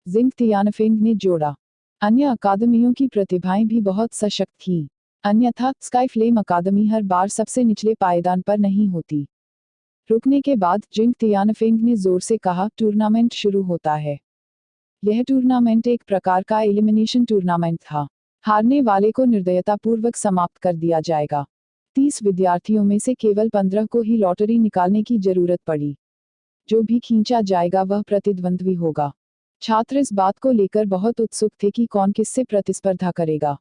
जिंग तियानफेंग ने जोड़ा। अन्य अकादमियों की प्रतिभाएं भी बहुत सशक्त थीं। अन्यथा स्काई फ्लेम अकादमी हर बार सबसे निचले पायदान पर नहीं होती। रुकने के बाद जिंग तियानफेंग ने जोर से कहा, टूर्नामेंट शुरू होता है। यह टूर्नामेंट एक प्रकार का एलिमिनेशन टूर्नामेंट था। हारने वाले को निर्दयतापूर्वक समाप्त कर दिया जाएगा। 30 विद्यार्थियों में से केवल 15 को ही लॉटरी निकालने की जरूरत पड़ी। जो भी खींचा जाएगा वह प्रतिद्वंद्वी होगा। छात्र इस बात को लेकर बहुत उत्सुक थे कि कौन किससे प्रतिस्पर्धा करेगा।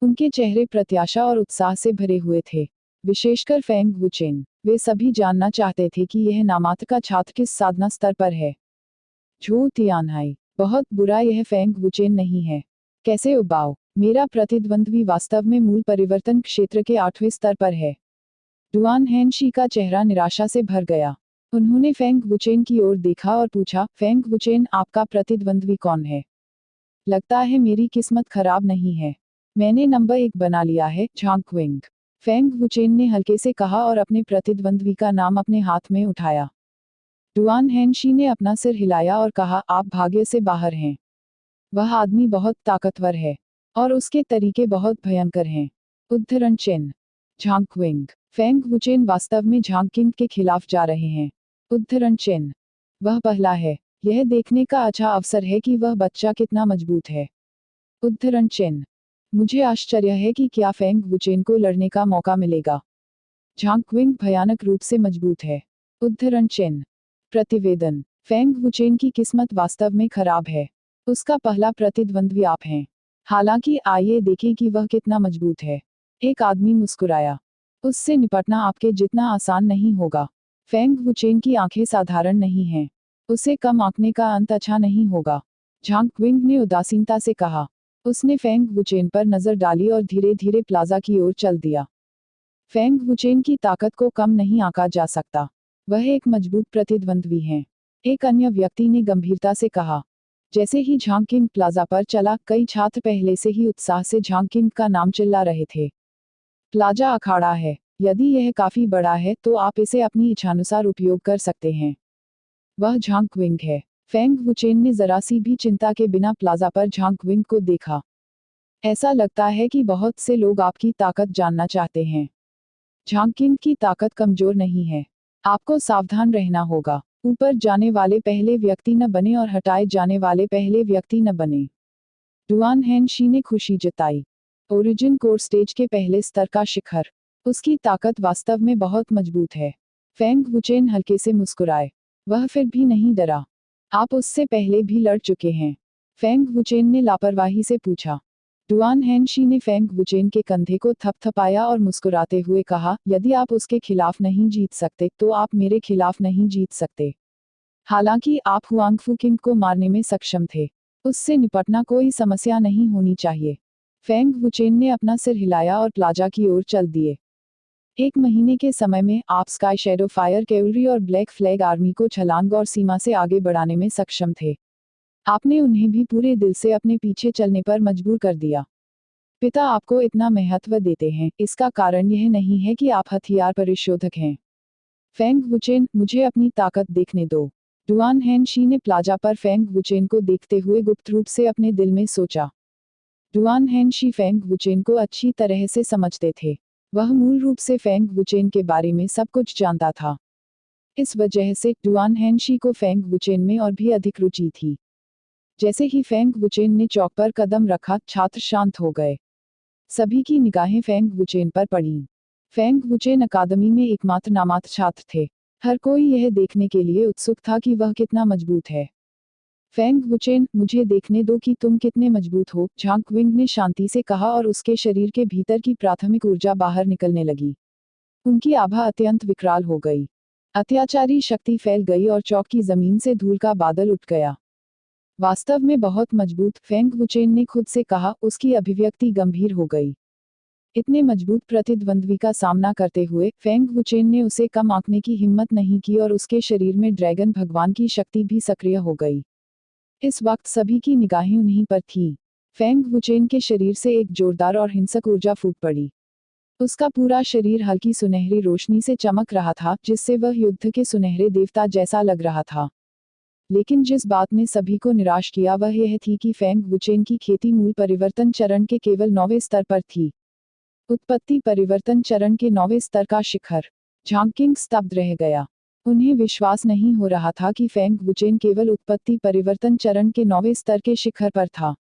उनके चेहरे प्रत्याशा और उत्साह से भरे हुए थे, विशेषकर फेंग वुचेन। वे सभी जानना चाहते थे कि यह नामात्र का छात्र किस साधना स्तर पर है। झू तियानहाई, बहुत बुरा, यह फेंग वुचेन नहीं है। कैसे उबाओ, मेरा प्रतिद्वंद्वी वास्तव में मूल परिवर्तन क्षेत्र के 8वें स्तर पर है। डुआन हेनशी का चेहरा निराशा से भर गया। उन्होंने फेंग वुचेन की ओर देखा और पूछा, फेंग वुचेन, आपका प्रतिद्वंद्वी कौन है? लगता है मेरी किस्मत खराब नहीं है। मैंने नंबर 1 बना लिया है, झांगक्विंग। फेंग वुचेन ने हल्के से कहा और अपने प्रतिद्वंद्वी का नाम अपने हाथ में उठाया। डुआन हेनशी ने अपना सिर हिलाया और कहा, आप भाग्य से बाहर हैं। वह आदमी बहुत ताकतवर है और उसके तरीके बहुत भयंकर हैं। उद्धरण चिन्ह। झांगक्विंग। फेंग वुचेन वास्तव में झांगकिंग के खिलाफ जा रहे हैं। उद्धरण चिन्ह। वह पहला है। यह देखने का अच्छा अवसर है कि वह बच्चा कितना मजबूत है। उद्धरण चिन्ह। मुझे आश्चर्य है कि क्या फेंग वुचेन को लड़ने का मौका मिलेगा। झांगक्विंग भयानक रूप से मजबूत है। उद्धरण चिन्ह। प्रतिवेदन। फेंग वुचेन की किस्मत वास्तव में खराब है। उसका पहला प्रतिद्वंद्वी आप हैं। हालांकि आइए देखें कि वह कितना मजबूत है। एक आदमी मुस्कुराया। उससे निपटना आपके जितना आसान नहीं होगा। फेंग वुचेन की आंखें साधारण नहीं हैं। उसे कम आंकने का अंत अच्छा नहीं होगा। झांगक्विंग ने उदासीनता से कहा। उसने फेंग वुचेन पर नजर डाली और धीरे धीरे प्लाजा की ओर चल दिया। फेंग वुचेन की ताकत को कम नहीं आंका जा सकता। वह एक मजबूत प्रतिद्वंद्वी हैं। एक अन्य व्यक्ति ने गंभीरता से कहा। जैसे ही झांगकिंग प्लाजा पर चला, कई छात्र पहले से ही उत्साह से झांगकिंग का नाम चिल्ला रहे थे। प्लाजा अखाड़ा है। यदि यह काफी बड़ा है तो आप इसे अपनी इच्छानुसार उपयोग कर सकते हैं। वह झांगक्विंग है। फेंग वुचेन ने जरा सी भी चिंता के बिना प्लाजा पर झांगक्विंग को देखा। ऐसा लगता है कि बहुत से लोग आपकी ताकत जानना चाहते हैं। झांगकिंग की ताकत कमजोर नहीं है। आपको सावधान रहना होगा। ऊपर जाने वाले पहले व्यक्ति न बने और हटाए जाने वाले पहले व्यक्ति न बने। डुआन हेनशी ने खुशी जताई। ओरिजिन कोर स्टेज के पहले स्तर का शिखर। उसकी ताकत वास्तव में बहुत मजबूत है। फेंग वुचेन हल्के से मुस्कुराए। वह फिर भी नहीं डरा। आप उससे पहले भी लड़ चुके हैं। फेंग वुचेन ने लापरवाही से पूछा। डुआन हेनशी ने फेंग वुचेन के कंधे को थपथपाया और मुस्कुराते हुए कहा, यदि आप उसके खिलाफ नहीं जीत सकते तो आप मेरे खिलाफ नहीं जीत सकते। हालांकि आप हुआंगफू किंग को मारने में सक्षम थे। उससे निपटना कोई समस्या नहीं होनी चाहिए। फेंग वुचेन ने अपना सिर हिलाया और प्लाजा की ओर चल दिए। 1 महीने के समय में आप स्काई शैडो फायर कैवलरी और ब्लैक फ्लैग आर्मी को छलांग और सीमा से आगे बढ़ाने में सक्षम थे। आपने उन्हें भी पूरे दिल से अपने पीछे चलने पर मजबूर कर दिया। पिता आपको इतना महत्व देते हैं, इसका कारण यह नहीं है कि आप हथियार परिशोधक हैं। फेंग वुचेन, मुझे अपनी ताकत देखने दो। डुआन हेनशी ने प्लाजा पर फेंग वुचेन को देखते हुए गुप्त रूप से अपने दिल में सोचा। डुआन हेनशी फेंग वुचेन को अच्छी तरह से समझते थे। वह मूल रूप से फेंग वुचेन के बारे में सब कुछ जानता था। इस वजह से डुआन हेनशी को फेंग वुचेन में और भी अधिक रुचि थी। जैसे ही फेंग वुचेन ने चौक पर कदम रखा, छात्र शांत हो गए। सभी की निगाहें फेंग वुचेन पर पड़ीं। फेंग वुचेन अकादमी में एकमात्र नामात्र छात्र थे। हर कोई यह देखने के लिए उत्सुक था कि वह कितना मजबूत है। फेंग वुचेन, मुझे देखने दो कि तुम कितने मजबूत हो, झांगक्विंग ने शांति से कहा और उसके शरीर के भीतर की प्राथमिक ऊर्जा बाहर निकलने लगी। उनकी आभा अत्यंत विकराल हो गई। अत्याचारी शक्ति फैल गई और चौक की जमीन से धूल का बादल उठ गया। वास्तव में बहुत मजबूत, फेंग वुचेन ने खुद से कहा। उसकी अभिव्यक्ति गंभीर हो गई। इतने मजबूत प्रतिद्वंद्वी का सामना करते हुए फेंग वुचेन ने उसे कम आंकने की हिम्मत नहीं की और उसके शरीर में ड्रैगन भगवान की शक्ति भी सक्रिय हो गई। इस वक्त सभी की निगाहें उन्हीं पर थीं। फेंग वुचेन के शरीर से एक जोरदार और हिंसक ऊर्जा फूट पड़ी। उसका पूरा शरीर हल्की सुनहरी रोशनी से चमक रहा था, जिससे वह युद्ध के सुनहरे देवता जैसा लग रहा था। लेकिन जिस बात ने सभी को निराश किया वह यह थी कि फेंग वुचेन की खेती मूल परिवर्तन चरण के केवल 9वें स्तर पर थी। उत्पत्ति परिवर्तन चरण के 9वें स्तर का शिखर। झांगकिंग स्तब्ध रह गया। उन्हें विश्वास नहीं हो रहा था कि फेंग वुचेन केवल उत्पत्ति परिवर्तन चरण के 9वें स्तर के शिखर पर था।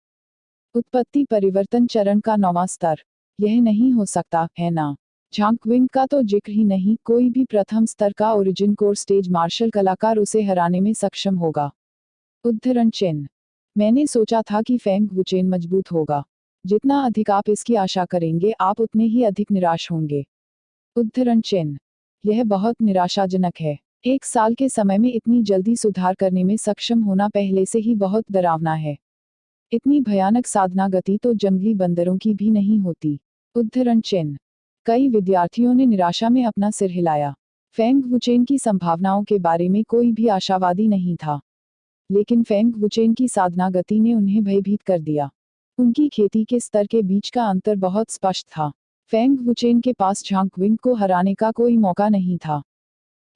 उत्पत्ति परिवर्तन चरण का 9वां स्तर। यह नहीं हो सकता, है ना? झांगक्विंग का तो जिक्र ही नहीं, कोई भी प्रथम स्तर का ओरिजिन कोर स्टेज मार्शल कलाकार उसे हराने में सक्षम होगा। उद्धरण चिन्ह। मैंने सोचा था कि फेंग वुचेन मजबूत होगा। जितना अधिक आप इसकी आशा करेंगे आप उतने ही अधिक निराश होंगे। उद्धरण चिन्ह। यह बहुत निराशाजनक है। 1 साल के समय में इतनी जल्दी सुधार करने में सक्षम होना पहले से ही बहुत डरावना है। इतनी भयानक साधना गति तो जंगली बंदरों की भी नहीं होती। उद्धरण चिन्ह। कई विद्यार्थियों ने निराशा में अपना सिर हिलाया। फेंग वुचेन की संभावनाओं के बारे में कोई भी आशावादी नहीं था। लेकिन फेंग वुचेन की साधना गति ने उन्हें भयभीत कर दिया। उनकी खेती के स्तर के बीच का अंतर बहुत स्पष्ट था। फेंग वुचेन के पास झांगक्विंग को हराने का कोई मौका नहीं था।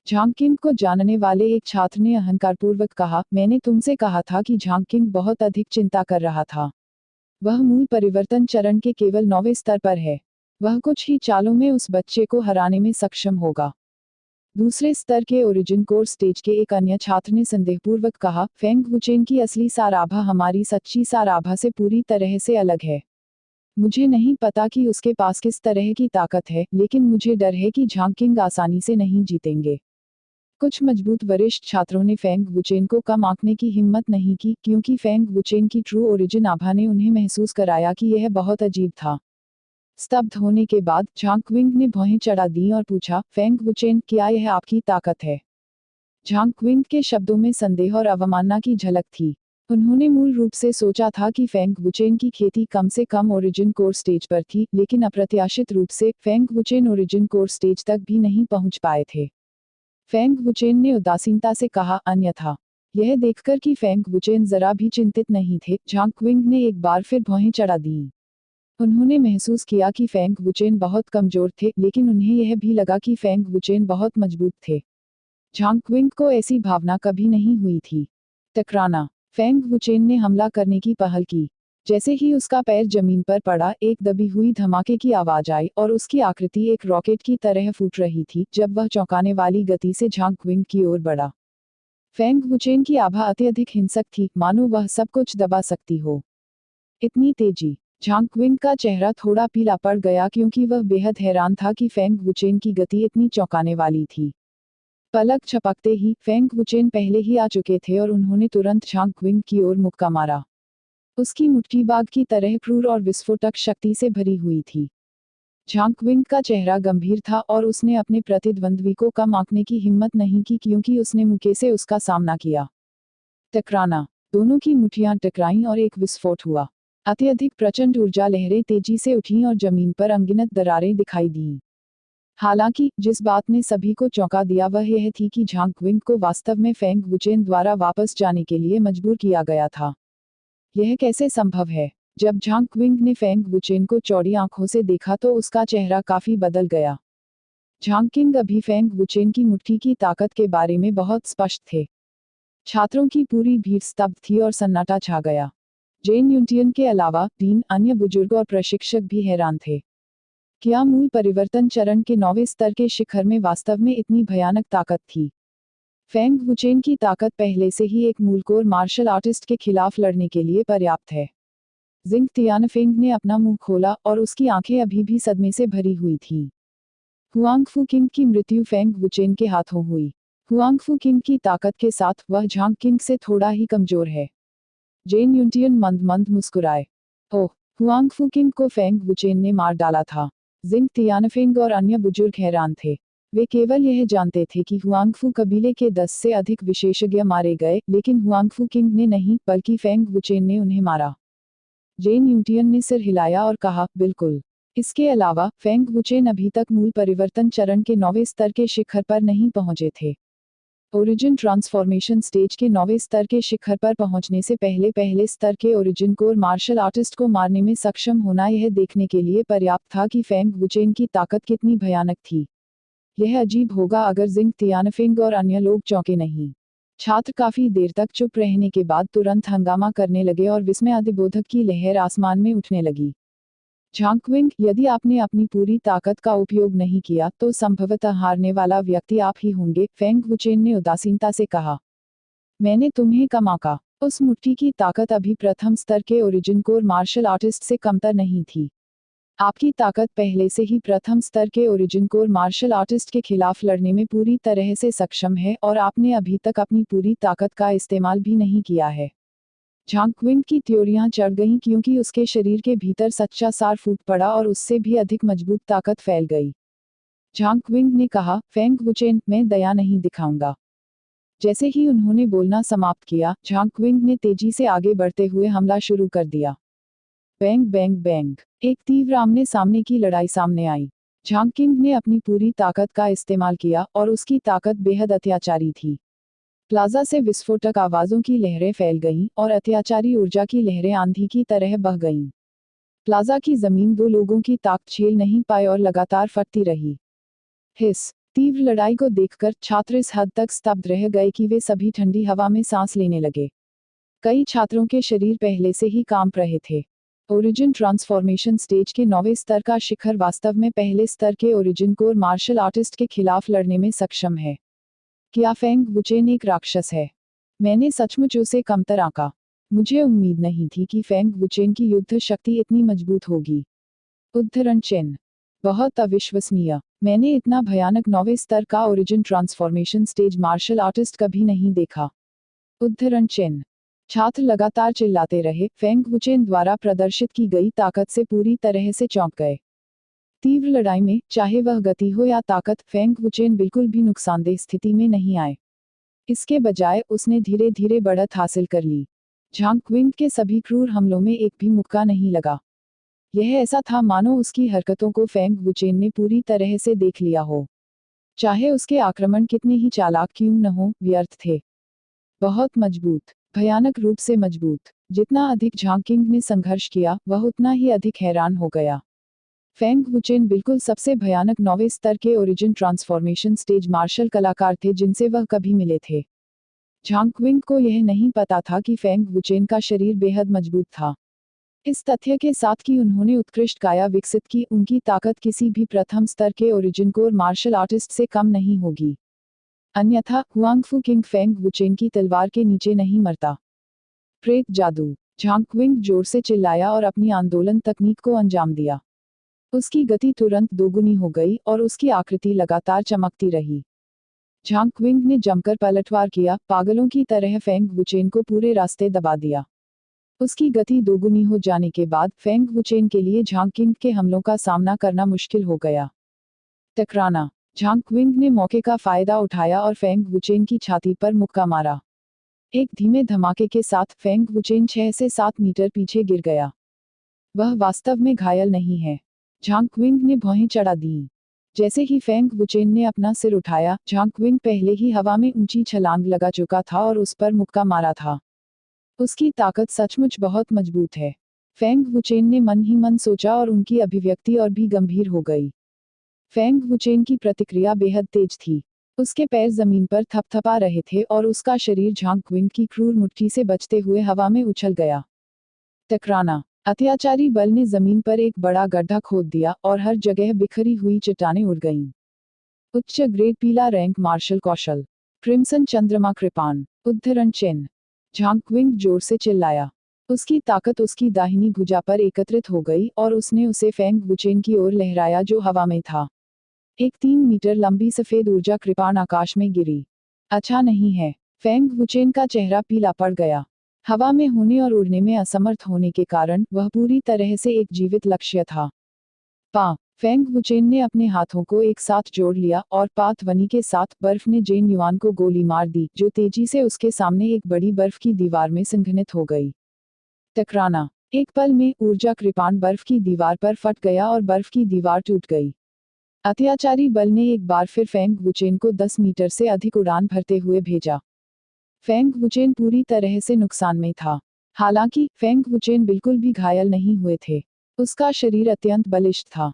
झांगकिंग को जानने वाले एक छात्र ने अहंकारपूर्वक कहा, मैंने तुमसे कहा था कि झांगकिंग बहुत अधिक चिंता कर रहा था। वह मूल परिवर्तन चरण के केवल 9वें स्तर पर है। वह कुछ ही चालों में उस बच्चे को हराने में सक्षम होगा। दूसरे स्तर के ओरिजिन कोर स्टेज के एक अन्य छात्र ने संदेहपूर्वक कहा, फेंग वुचेन की असली साराभा हमारी सच्ची साराभा से पूरी तरह से अलग है। मुझे नहीं पता कि उसके पास किस तरह की ताकत है, लेकिन मुझे डर है कि झांगकिंग आसानी से नहीं जीतेंगे। कुछ मजबूत वरिष्ठ छात्रों ने फेंग वुचेन को कम आंकने की हिम्मत नहीं की, क्योंकि फेंग वुचेन की ट्रू ओरिजिन आभा ने उन्हें महसूस कराया कि यह बहुत अजीब था। स्तब्ध होने के बाद झांगक्विंग ने भौहें चढ़ा दी और पूछा, फेंग वुचेन, क्या यह आपकी ताकत है? झांगक्विंग के शब्दों में संदेह और अवमानना की झलक थी। उन्होंने मूल रूप से सोचा था कि फेंग वुचेन की खेती कम से कम ओरिजिन कोर स्टेज पर थी, लेकिन अप्रत्याशित रूप से फेंग वुचेन ओरिजिन कोर स्टेज तक भी नहीं पहुंच पाए थे। फेंग वुचेन ने उदासीनता से कहा, अन्यथा। यह देखकर कि फेंग वुचेन जरा भी चिंतित नहीं थे, झांगक्विंग ने एक बार फिर भौहें चढ़ा दी। उन्होंने महसूस किया कि फेंग वुचेन बहुत कमजोर थे, लेकिन उन्हें यह भी लगा कि फेंग वुचेन बहुत मजबूत थे। झांगक्विंग को ऐसी भावना कभी नहीं हुई थी। टकराना। फेंग वुचेन ने हमला करने की पहल की। जैसे ही उसका पैर जमीन पर पड़ा, एक दबी हुई धमाके की आवाज आई और उसकी आकृति एक रॉकेट की तरह फूट रही थी जब वह चौंकाने वाली गति से झांगक्विंग की ओर बढ़ा। फेंग वुचेन की आभा अत्यधिक हिंसक थी, मानो वह सब कुछ दबा सकती हो। इतनी तेजी। झांगक्विंग का चेहरा थोड़ा पीला पड़ गया क्योंकि वह बेहद हैरान था कि फेंग वुचेन की गति इतनी चौंकाने वाली थी। पलक झपकते ही फेंग वुचेन पहले ही आ चुके थे और उन्होंने तुरंत झांगक्विंग की ओर मुक्का मारा। उसकी मुट्ठी बाघ की तरह क्रूर और विस्फोटक शक्ति से भरी हुई थी। झांगक्विंग का चेहरा गंभीर था और उसने अपने प्रतिद्वंद्वी को कम आंकने की हिम्मत नहीं की क्योंकि उसने मुक्के से उसका सामना किया। टकराना। दोनों की मुट्ठियां टकराईं और एक विस्फोट हुआ। अत्यधिक प्रचंड ऊर्जा लहरें तेजी से उठीं और जमीन पर अनगिनत दरारें दिखाई दीं। हालांकि जिस बात ने सभी को चौंका दिया वह यह थी कि झांगक्विंग को वास्तव में फेंग वुचेन द्वारा वापस जाने के लिए मजबूर किया गया था। यह कैसे संभव है? जब झांगक्विंग ने फेंग वुचेन को चौड़ी आंखों से देखा तो उसका चेहरा काफी बदल गया। झांगकिंग अभी फेंग वुचेन की मुट्ठी की ताकत के बारे में बहुत स्पष्ट थे। छात्रों की पूरी भीड़ स्तब्ध थी और सन्नाटा छा गया। जेन यूंटियन के अलावा 3 अन्य बुजुर्ग और प्रशिक्षक भी हैरान थे। क्या मूल परिवर्तन चरण के 9वें स्तर के शिखर में वास्तव में इतनी भयानक ताकत थी? फेंग वुचेन की ताकत पहले से ही एक मूलकोर मार्शल आर्टिस्ट के खिलाफ लड़ने के लिए पर्याप्त है। जिंग तियानफेंग ने अपना मुंह खोला और उसकी आंखें अभी भी सदमे से भरी हुई थीं। हुआंगफू किंग की मृत्यु फेंग वुचेन के हाथों हुई। हुआंगफू किंग की ताकत के साथ वह झांग किंग से थोड़ा ही कमजोर है। जेन यूंटियन मंद मंद मुस्कुराए। ओह, हुआंगफू किंग को फेंग वुचेन ने मार डाला था। जिंग तियानफेंग और अन्य बुजुर्ग हैरान थे। वे केवल यह जानते थे कि हुआंगफू कबीले के 10 से अधिक विशेषज्ञ मारे गए, लेकिन हुआंगफू किंग ने नहीं, बल्कि फेंग वुचेन ने उन्हें मारा। जेन यूंटियन ने सिर हिलाया और कहा, बिल्कुल। इसके अलावा फेंग वुचेन अभी तक मूल परिवर्तन चरण के 9वें स्तर के शिखर पर नहीं पहुंचे थे। ओरिजिन ट्रांसफॉर्मेशन स्टेज के 9वें स्तर के शिखर पर पहुंचने से पहले पहले स्तर के ओरिजिन कोर मार्शल आर्टिस्ट को मारने में सक्षम होना यह देखने के लिए पर्याप्त था कि फेंग वुचेन की ताकत कितनी भयानक थी। यह अजीब होगा अगर जिंग तियानफेंग और अन्य लोग चौंके नहीं। छात्र काफी देर तक चुप रहने के बाद तुरंत हंगामा करने लगे और विस्मयादिबोधक की लहर आसमान में उठने लगी। झांकविंग, यदि आपने अपनी पूरी ताकत का उपयोग नहीं किया तो संभवतः हारने वाला व्यक्ति आप ही होंगे, फेंग वुचेन ने उदासीनता से कहा। मैंने तुम्हें कम आंका। उस मुट्ठी की ताकत अभी प्रथम स्तर के ओरिजिन कोर मार्शल आर्टिस्ट से कमतर नहीं थी। आपकी ताकत पहले से ही प्रथम स्तर के ओरिजिन कोर मार्शल आर्टिस्ट के खिलाफ लड़ने में पूरी तरह से सक्षम है और आपने अभी तक अपनी पूरी ताकत का इस्तेमाल भी नहीं किया है। झांकविंग की त्योरियां चढ़ गईं क्योंकि उसके शरीर के भीतर सच्चा सार फूट पड़ा और उससे भी अधिक मजबूत ताकत फैल गई। झांकविंग ने कहा, फेंग वुचेन, मैं दया नहीं दिखाऊंगा। जैसे ही उन्होंने बोलना समाप्त किया, झांकविंग ने तेजी से आगे बढ़ते हुए हमला शुरू कर दिया। बैंग बैंग बैंग, एक तीव्र आमने सामने की लड़ाई सामने आई। झांकिंग ने अपनी पूरी ताकत का इस्तेमाल किया और उसकी ताकत बेहद अत्याचारी थी। प्लाजा से विस्फोटक आवाजों की लहरें फैल गईं और अत्याचारी ऊर्जा की लहरें आंधी की तरह बह गईं। प्लाजा की जमीन दो लोगों की ताकत झेल नहीं पाए और लगातार फटती रही। हिस तीव्र लड़ाई को देखकर छात्र इस हद तक स्तब्ध रह गए कि वे सभी ठंडी हवा में सांस लेने लगे। कई छात्रों के शरीर पहले से ही कांप रहे थे। ओरिजिन ट्रांसफॉर्मेशन स्टेज के 9वें स्तर का शिखर वास्तव में पहले स्तर के ओरिजिन कोर मार्शल आर्टिस्ट के खिलाफ लड़ने में सक्षम है। क्या फेंग वुचेन एक राक्षस है? मैंने सचमुच उसे कमतर आंका। मुझे उम्मीद नहीं थी कि फेंग वुचेन की युद्ध शक्ति इतनी मजबूत होगी। उद्धरण चिन्ह, बहुत अविश्वसनीय। मैंने इतना भयानक 9वें स्तर का origin transformation stage martial artist कभी नहीं देखा। उद्धरण चिन्ह। छात्र लगातार चिल्लाते रहे, फेंग वुचेन द्वारा प्रदर्शित की गई ताकत से पूरी तरह से चौंक गए। तीव्र लड़ाई में, चाहे वह गति हो या ताकत, फेंग वुचेन बिल्कुल भी नुकसानदेह स्थिति में नहीं आए। इसके बजाय उसने धीरे धीरे बढ़त हासिल कर ली। झांकविंग के सभी क्रूर हमलों में एक भी मुक्का नहीं लगा। यह ऐसा था मानो उसकी हरकतों को फेंग वुचेन ने पूरी तरह से देख लिया हो। चाहे उसके आक्रमण कितने ही चालाक क्यों न हो, व्यर्थ थे। बहुत मजबूत, भयानक रूप से मजबूत। जितना अधिक झांकिंग ने संघर्ष किया, वह उतना ही अधिक हैरान हो गया। फेंग वुचेन बिल्कुल सबसे भयानक 9वें स्तर के ओरिजिन ट्रांसफॉर्मेशन स्टेज मार्शल कलाकार थे जिनसे वह कभी मिले थे। झांकविंग को यह नहीं पता था कि फेंग वुचेन का शरीर बेहद मजबूत था। इस तथ्य के साथ कि उन्होंने उत्कृष्ट काया विकसित की, उनकी ताकत किसी भी प्रथम स्तर के ओरिजिन कोर मार्शल आर्टिस्ट से कम नहीं होगी। अन्यथा हुआंगफू किंग फेंग वुचेन की तलवार के नीचे नहीं मरता। प्रेत जादू, झांकविंग जोर से चिल्लाया और अपनी आंदोलन तकनीक को अंजाम दिया। उसकी गति तुरंत दोगुनी हो गई और उसकी आकृति लगातार चमकती रही। झांकविंग ने जमकर पलटवार किया, पागलों की तरह फेंग वुचेन को पूरे रास्ते दबा दिया। उसकी गति दोगुनी हो जाने के बाद फेंग वुचेन के लिए झांकिंग के हमलों का सामना करना मुश्किल हो गया। टकराना, झांकविंग ने मौके का फायदा उठाया और फेंग वुचेन की छाती पर मुक्का मारा। एक धीमे धमाके के साथ फेंग वुचेन 6 से 7 मीटर पीछे गिर गया। वह वास्तव में घायल नहीं है। झांकविंग ने भौहें चढ़ा दी। जैसे ही फेंग वुचेन ने अपना सिर उठाया, झांकविंग पहले ही हवा में ऊंची छलांग लगा चुका था और उस पर मुक्का मारा था। उसकी ताकत सचमुच बहुत मजबूत है। फेंग वुचेन ने मन ही मन सोचा और उनकी अभिव्यक्ति और भी गंभीर हो गई। फेंग वुचेन की प्रतिक्रिया बेहद तेज थी। उसके पैर जमीन पर थपथपा रहे थे और उसका शरीर झांकविंग की क्रूर मुट्ठी से बचते हुए हवा में उछल गया। टकराना, अत्याचारी बल ने जमीन पर एक बड़ा गड्ढा खोद दिया और हर जगह बिखरी हुई चट्टानें उड़ गईं। उच्च ग्रेड पीला रैंक मार्शल कौशल, क्रिम्सन चंद्रमा कृपाण। उद्धरण चिन्ह। झांकविंग जोर से चिल्लाया। उसकी ताकत उसकी दाहिनी भुजा पर एकत्रित हो गई और उसने उसे फेंग वुचेन की ओर लहराया जो हवा में था। एक 3 मीटर लंबी सफेद ऊर्जा कृपाण आकाश में गिरी। अच्छा नहीं है। फेंग वुचेन का चेहरा पीला पड़ गया। हवा में होने और उड़ने में असमर्थ होने के कारण वह पूरी तरह से एक जीवित लक्ष्य था। फेंग वुचेन ने अपने हाथों को एक साथ जोड़ लिया और पा ध्वनि के साथ बर्फ ने जेन युआन को गोली मार दी, जो तेजी से उसके सामने एक बड़ी बर्फ की दीवार में संघनित हो गई। टकराना, एक पल में ऊर्जा कृपाण बर्फ की दीवार पर फट गया और बर्फ की दीवार टूट गई। अत्याचारी बल ने एक बार फिर फेंग वुचेन को 10 मीटर से अधिक उड़ान भरते हुए भेजा। फेंग वुचेन पूरी तरह से नुकसान में था। हालांकि फेंग वुचेन बिल्कुल भी घायल नहीं हुए थे। उसका शरीर अत्यंत बलिष्ठ था।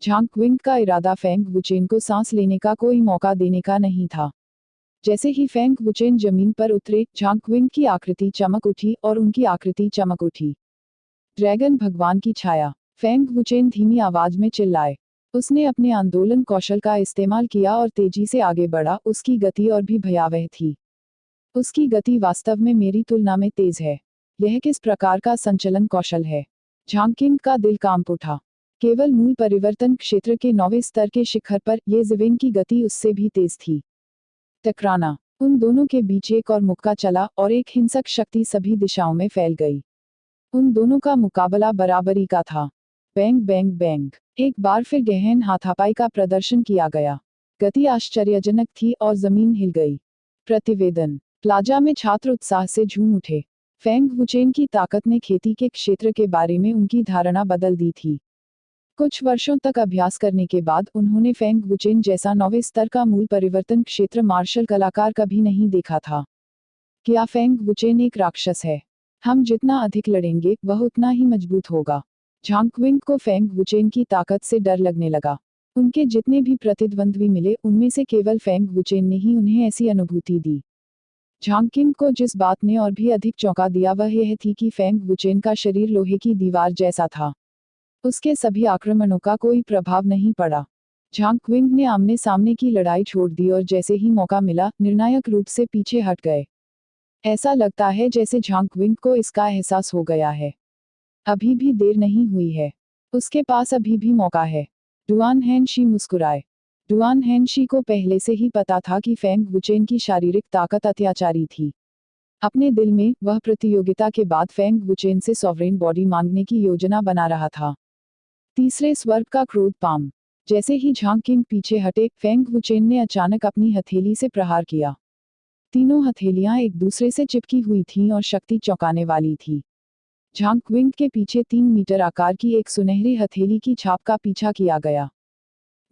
झांकविंग का इरादा फेंग वुचेन को सांस लेने का कोई मौका देने का नहीं था। जैसे ही फेंग वुचेन जमीन पर उतरे, झांग विंग की आकृति चमक उठी और उनकी आकृति चमक उठी। ड्रैगन भगवान की छाया। फेंग वुचेन धीमी आवाज में चिल्लाए। उसने अपने आंदोलन कौशल का इस्तेमाल किया और तेजी से आगे बढ़ा। उसकी गति और भी भयावह थी। उसकी गति वास्तव में मेरी तुलना में तेज है। यह किस प्रकार का संचलन कौशल है? झांग किंग का दिल कांप उठा। केवल मूल परिवर्तन क्षेत्र के 9वें स्तर के शिखर पर ये जिवेंग की गति उससे भी तेज थी। टकराना। उन दोनों के बीच एक और मुक्का चला और एक हिंसक शक्ति सभी दिशाओं में फैल गई। उन दोनों का मुकाबला बराबरी का था। Bang bang bang. एक बार फिर गहन हाथापाई का प्रदर्शन किया गया। गति आश्चर्यजनक थी और जमीन हिल गई। प्रतिवेदन। प्लाजा में छात्र उत्साह से झूम उठे। फेंग वुचेन की ताकत ने खेती के क्षेत्र के बारे में उनकी धारणा बदल दी थी। कुछ वर्षों तक अभ्यास करने के बाद उन्होंने फेंग वुचेन जैसा 9वें स्तर का मूल परिवर्तन क्षेत्र मार्शल कलाकार कभी नहीं देखा था। क्या फेंग वुचेन एक राक्षस है? हम जितना अधिक लड़ेंगे वह उतना ही मजबूत होगा। झांग विंग को फेंग वुचेन की ताकत से डर लगने लगा। उनके जितने भी प्रतिद्वंद्वी मिले उनमें से केवल फेंग वुचेन ने ही उन्हें ऐसी अनुभूति दी। झांग किंग को जिस बात ने और भी अधिक चौंका दिया वह यह थी कि फेंग वुचेन का शरीर लोहे की दीवार जैसा था। उसके सभी आक्रमणों का कोई प्रभाव नहीं पड़ा। झांग विंग ने आमने सामने की लड़ाई छोड़ दी और जैसे ही मौका मिला निर्णायक रूप से पीछे हट गए। ऐसा लगता है जैसे झांग विंग को इसका एहसास हो गया है। अभी भी देर नहीं हुई है। उसके पास अभी भी मौका है। डुआन हैनशी मुस्कुराए। डुआन हैनशी को पहले से ही पता था कि फेंग वुचेन की शारीरिक ताकत अत्याचारी थी। अपने दिल में वह प्रतियोगिता के बाद फेंग वुचेन से सॉवरेन बॉडी मांगने की योजना बना रहा था। तीसरे स्वर्ग का क्रोध पाम। जैसे ही झांग किंग पीछे हटे, फेंग वुचेन ने अचानक अपनी हथेली से प्रहार किया। तीनों हथेलियां एक दूसरे से चिपकी हुई थीं और शक्ति चौंकाने वाली थी। झांग विंग के पीछे 3 मीटर आकार की एक सुनहरी हथेली की छाप का पीछा किया गया।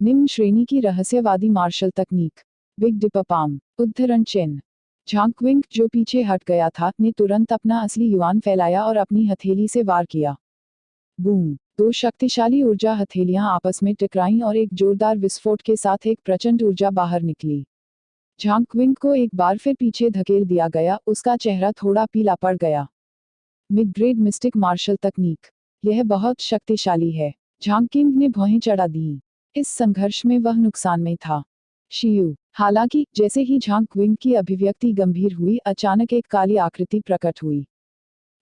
निम्न श्रेणी की रहस्यवादी मार्शल तकनीक। Big dipper palm. उद्धरण चिन्ह। झांग विंग जो पीछे हट गया था ने तुरंत अपना असली युआन फैलाया और अपनी हथेली से वार किया। बूम। 2 शक्तिशाली ऊर्जा हथेलियां आपस में टकराईं और एक जोरदार विस्फोट के साथ एक प्रचंड ऊर्जा बाहर निकली। झांग विंग को एक बार फिर पीछे धकेल दिया गया। उसका चेहरा थोड़ा पीला पड़ गया। मिड ग्रेड मिस्टिक मार्शल तकनीक। यह बहुत शक्तिशाली है। झांग किंग ने भौहें चढ़ा दी। इस संघर्ष में वह नुकसान में था। शियू। हालांकि जैसे ही झांग विंग की अभिव्यक्ति गंभीर हुई, अचानक एक काली आकृति प्रकट हुई।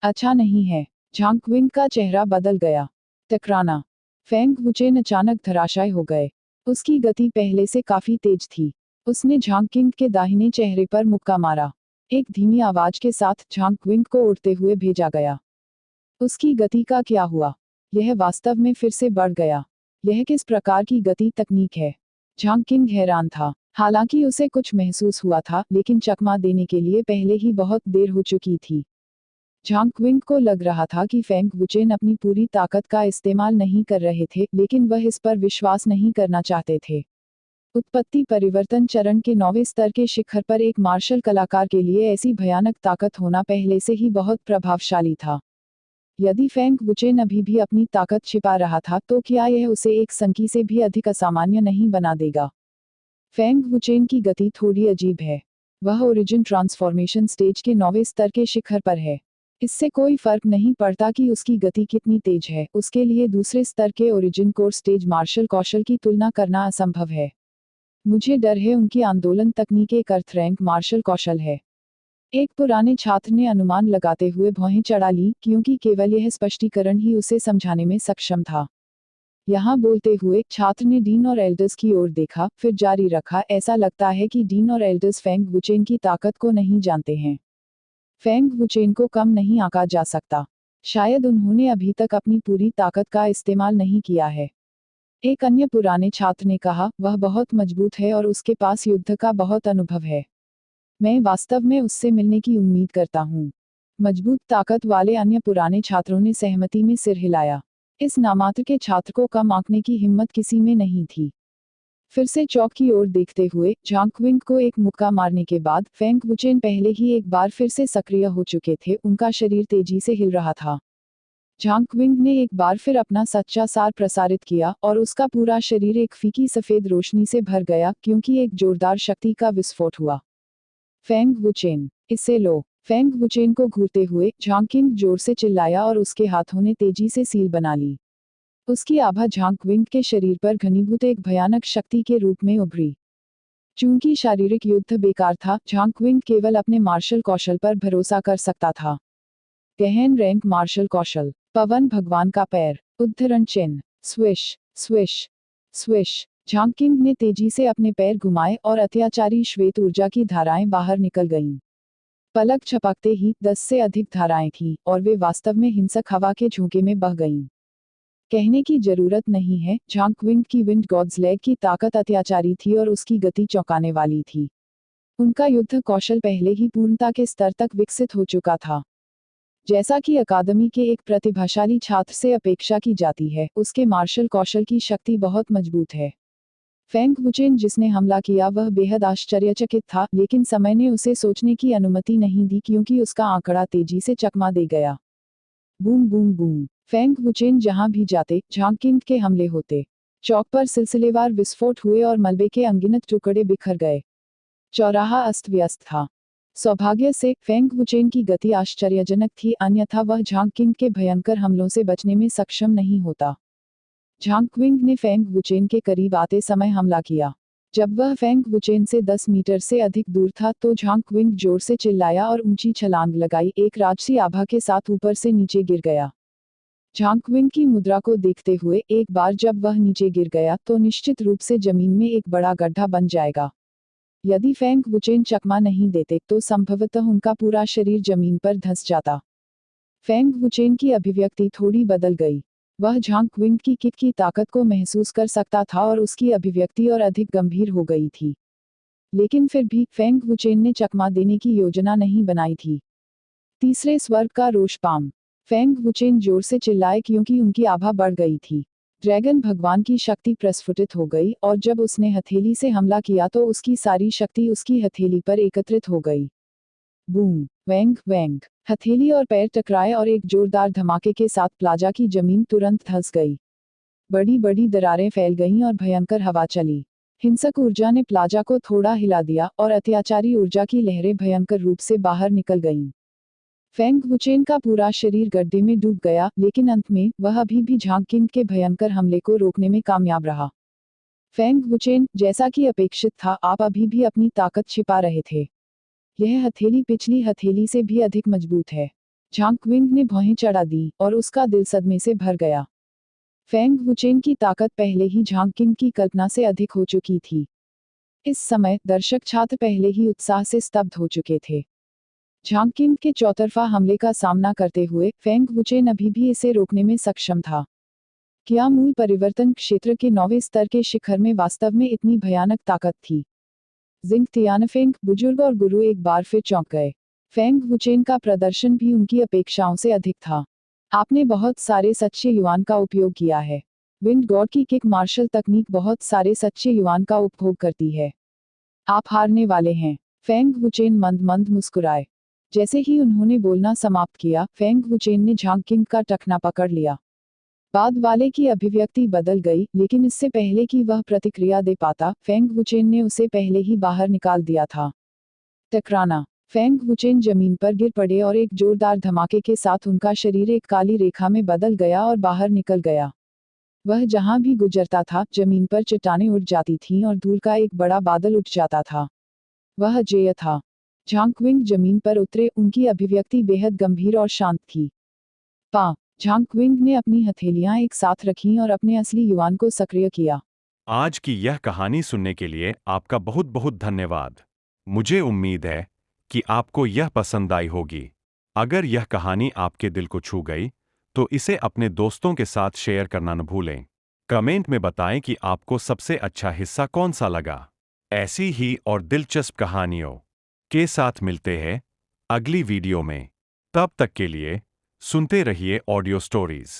अच्छा नहीं है। झांग विंग का चेहरा बदल गया। टकराना। फेंग वुचेन अचानक धराशायी हो गए। उसकी गति पहले से काफी तेज थी। उसने झांग किंग के दाहिने चेहरे पर मुक्का मारा। एक धीमी आवाज के साथ झांग विंग को उड़ते हुए भेजा गया। उसकी गति का क्या हुआ? यह वास्तव में फिर से बढ़ गया। यह किस प्रकार की गति तकनीक है? झांग किंग हैरान था। हालांकि उसे कुछ महसूस हुआ था, लेकिन चकमा देने के लिए पहले ही बहुत देर हो चुकी थी। झांग विंग को लग रहा था कि फेंग वुचेन अपनी पूरी ताकत का इस्तेमाल नहीं कर रहे थे, लेकिन वह इस पर विश्वास नहीं करना चाहते थे। उत्पत्ति परिवर्तन चरण के 9वें स्तर के शिखर पर एक मार्शल कलाकार के लिए ऐसी भयानक ताकत होना पहले से ही बहुत प्रभावशाली था। यदि फेंग वुचेन अभी भी अपनी ताकत छिपा रहा था तो क्या यह उसे एक संकी से भी अधिक असामान्य नहीं बना देगा? फेंग वुचेन की गति थोड़ी अजीब है। वह ओरिजिन ट्रांसफॉर्मेशन स्टेज के 9वें स्तर के शिखर पर है। इससे कोई फर्क नहीं पड़ता कि उसकी गति कितनी तेज है, उसके लिए दूसरे स्तर के ओरिजिन कोर स्टेज मार्शल कौशल की तुलना करना असंभव है। मुझे डर है उनकी आंदोलन तकनीक एक अर्थ रैंक मार्शल कौशल है। एक पुराने छात्र ने अनुमान लगाते हुए भौहें चढ़ा ली, क्योंकि केवल यह स्पष्टीकरण ही उसे समझाने में सक्षम था। यहाँ बोलते हुए छात्र ने डीन और एल्डर्स की ओर देखा, फिर जारी रखा, ऐसा लगता है कि डीन और एल्डर्स फेंग वुचेन की ताकत को नहीं जानते हैं। फेंग वुचेन को कम नहीं आंका जा सकता। शायद उन्होंने अभी तक अपनी पूरी ताकत का इस्तेमाल नहीं किया है। एक अन्य पुराने छात्र ने कहा, वह बहुत मजबूत है और उसके पास युद्ध का बहुत अनुभव है। मैं वास्तव में उससे मिलने की उम्मीद करता हूँ। मजबूत ताकत वाले अन्य पुराने छात्रों ने सहमति में सिर हिलाया। इस नामात्र के छात्र को कम आंकने की हिम्मत किसी में नहीं थी। फिर से चौक की ओर देखते हुए झांग विंग को एक मुक्का मारने के बाद फेंग वुचेन पहले ही एक बार फिर से सक्रिय हो चुके थे। उनका शरीर तेजी से हिल रहा था। झांग विंग ने एक बार फिर अपना सच्चा सार प्रसारित किया और उसका पूरा शरीर एक फीकी सफेद रोशनी से भर गया, क्योंकि एक जोरदार शक्ति का विस्फोट हुआ। फेंग वुचेन, इसे लो। फेंग वुचेन को घूरते हुए झांग किंग जोर से चिल्लाया और उसके हाथों ने तेजी से सील बना ली। उसकी आभा झांग क्विंग के शरीर पर घनीभूत एक भयानक शक्ति के रूप में उभरी। चूंकि शारीरिक युद्ध बेकार था, झांग क्विंग केवल अपने मार्शल कौशल पर भरोसा कर सकता था। गहन रैंक मार्शल कौशल, पवन भगवान का पैर, उद्धरण चिन्ह, swish swish swish. Zhang King ने तेजी से अपने पैर घुमाए और अत्याचारी श्वेत ऊर्जा की धाराएं बाहर निकल गईं। पलक झपकते ही 10 से अधिक धाराएं थीं और वे वास्तव में हिंसक हवा के झोंके में बह गईं। कहने की जरूरत नहीं है, झांग क्विंग की विंड गॉड्स लेग की ताकत अत्याचारी थी और उसकी गति चौंकाने वाली थी। उनका युद्ध कौशल पहले ही पूर्णता के स्तर तक विकसित हो चुका था। जैसा कि अकादमी के एक प्रतिभाशाली छात्र से अपेक्षा की जाती है, उसके मार्शल कौशल की शक्ति बहुत मजबूत है। फेंग वुचेन जिसने हमला किया वह बेहद आश्चर्यचकित था, लेकिन समय ने उसे सोचने की अनुमति नहीं दी क्योंकि उसका आंकड़ा तेजी से चकमा दे गया। Boom boom boom. फेंग वुचेन जहां भी जाते, झांग किंग के हमले होते। चौक पर सिलसिलेवार विस्फोट हुए और मलबे के अनगिनत टुकड़े बिखर गए। चौराहा अस्त व्यस्त था। सौभाग्य से फेंग वुचेन की गति आश्चर्यजनक थी, अन्यथा वह झांग किंग के भयंकर हमलों से बचने में सक्षम नहीं होता। झांग क्विंग ने फेंग वुचेन के करीब आते समय हमला किया। जब वह फेंग वुचेन से 10 मीटर से अधिक दूर था तो झांग क्विंग जोर से चिल्लाया और ऊंची छलांग लगाई, एक राजसी आभा के साथ ऊपर से नीचे गिर गया। झांग क्विंग की मुद्रा को देखते हुए एक बार जब वह नीचे गिर गया तो निश्चित रूप से जमीन में एक बड़ा गड्ढा बन जाएगा। यदि फेंग वुचेन चकमा नहीं देते तो संभवतः उनका पूरा शरीर जमीन पर धंस जाता। फेंग वुचेन की अभिव्यक्ति थोड़ी बदल गई। वह झांग क्विंग की किक की ताकत को महसूस कर सकता था और उसकी अभिव्यक्ति और अधिक गंभीर हो गई थी। लेकिन फिर भी फेंग वुचेन ने चकमा देने की योजना नहीं बनाई थी। तीसरे स्वर्ग का रोषपाम। फेंग वुचेन जोर से चिल्लाए क्योंकि उनकी आभा बढ़ गई थी। ड्रैगन भगवान की शक्ति प्रस्फुटित हो गई और जब उसने हथेली से हमला किया तो उसकी सारी शक्ति उसकी हथेली पर एकत्रित हो गई। बूम वैंग वैंग। हथेली और पैर टकराए और एक जोरदार धमाके के साथ प्लाजा की जमीन तुरंत धंस गई। बड़ी बड़ी दरारें फैल गईं और भयंकर हवा चली। हिंसक ऊर्जा ने प्लाजा को थोड़ा हिला दिया और अत्याचारी ऊर्जा की लहरें भयंकर रूप से बाहर निकल गईं। फेंग वुचेन का पूरा शरीर गड्ढे में डूब गया, लेकिन अंत में वह अभी भी झांग किंग के भयंकर हमले को रोकने में कामयाब रहा। फेंग वुचेन, जैसा कि अपेक्षित था, आप अभी भी अपनी ताकत छिपा रहे थे। यह हथेली पिछली हथेली से भी अधिक मजबूत है। झांग क्विंग ने भौहें चढ़ा दी और उसका दिल सदमे से भर गया। फेंग वुचेन की ताकत पहले ही झांग किंग की कल्पना से अधिक हो चुकी थी। इस समय दर्शक छात्र पहले ही उत्साह से स्तब्ध हो चुके थे। झांग किंग के चौतरफा हमले का सामना करते हुए फेंग वुचेन अभी भी इसे रोकने में सक्षम था। क्या मूल परिवर्तन क्षेत्र के 9वें स्तर के शिखर में वास्तव में इतनी भयानक ताकत थी? जिंग तियानफेंग, बुजुर्ग और गुरु एक बार फिर चौंक गए। फेंग वुचेन का प्रदर्शन भी उनकी अपेक्षाओं से अधिक था। आपने बहुत सारे सच्चे युआन का उपयोग किया है। विंड गॉड की किक मार्शल तकनीक बहुत सारे सच्चे युआन का उपभोग करती है। आप हारने वाले हैं। फेंग वुचेन मंद मंद मुस्कुराए। जैसे ही उन्होंने बोलना समाप्त किया, फेंग वुचेन ने झांग किंग का टखना पकड़ लिया। बाद वाले की अभिव्यक्ति बदल गई, लेकिन इससे पहले कि वह प्रतिक्रिया दे पाता, फेंग वुचेन ने उसे पहले ही बाहर निकाल दिया था। टकराना। फेंग वुचेन जमीन पर गिर पड़े और एक जोरदार धमाके के साथ उनका शरीर एक काली रेखा में बदल गया और बाहर निकल गया। वह जहां भी गुजरता था, जमीन पर चट्टानें उड़ जाती थीं और धूल का एक बड़ा बादल उठ जाता था। वह अजेय था। झांग क्विंग जमीन पर उतरे, उनकी अभिव्यक्ति बेहद गंभीर और शांत थी। पा झांग क्विंग ने अपनी हथेलियां एक साथ रखीं और अपने असली युआन को सक्रिय किया। आज की यह कहानी सुनने के लिए आपका बहुत बहुत धन्यवाद। मुझे उम्मीद है कि आपको यह पसंद आई होगी। अगर यह कहानी आपके दिल को छू गई, तो इसे अपने दोस्तों के साथ शेयर करना न भूलें। कमेंट में बताएं कि आपको सबसे अच्छा हिस्सा कौन सा लगा। ऐसी ही और दिलचस्प कहानियों के साथ मिलते हैं अगली वीडियो में। तब तक के लिए सुनते रहिए ऑडियो स्टोरीज।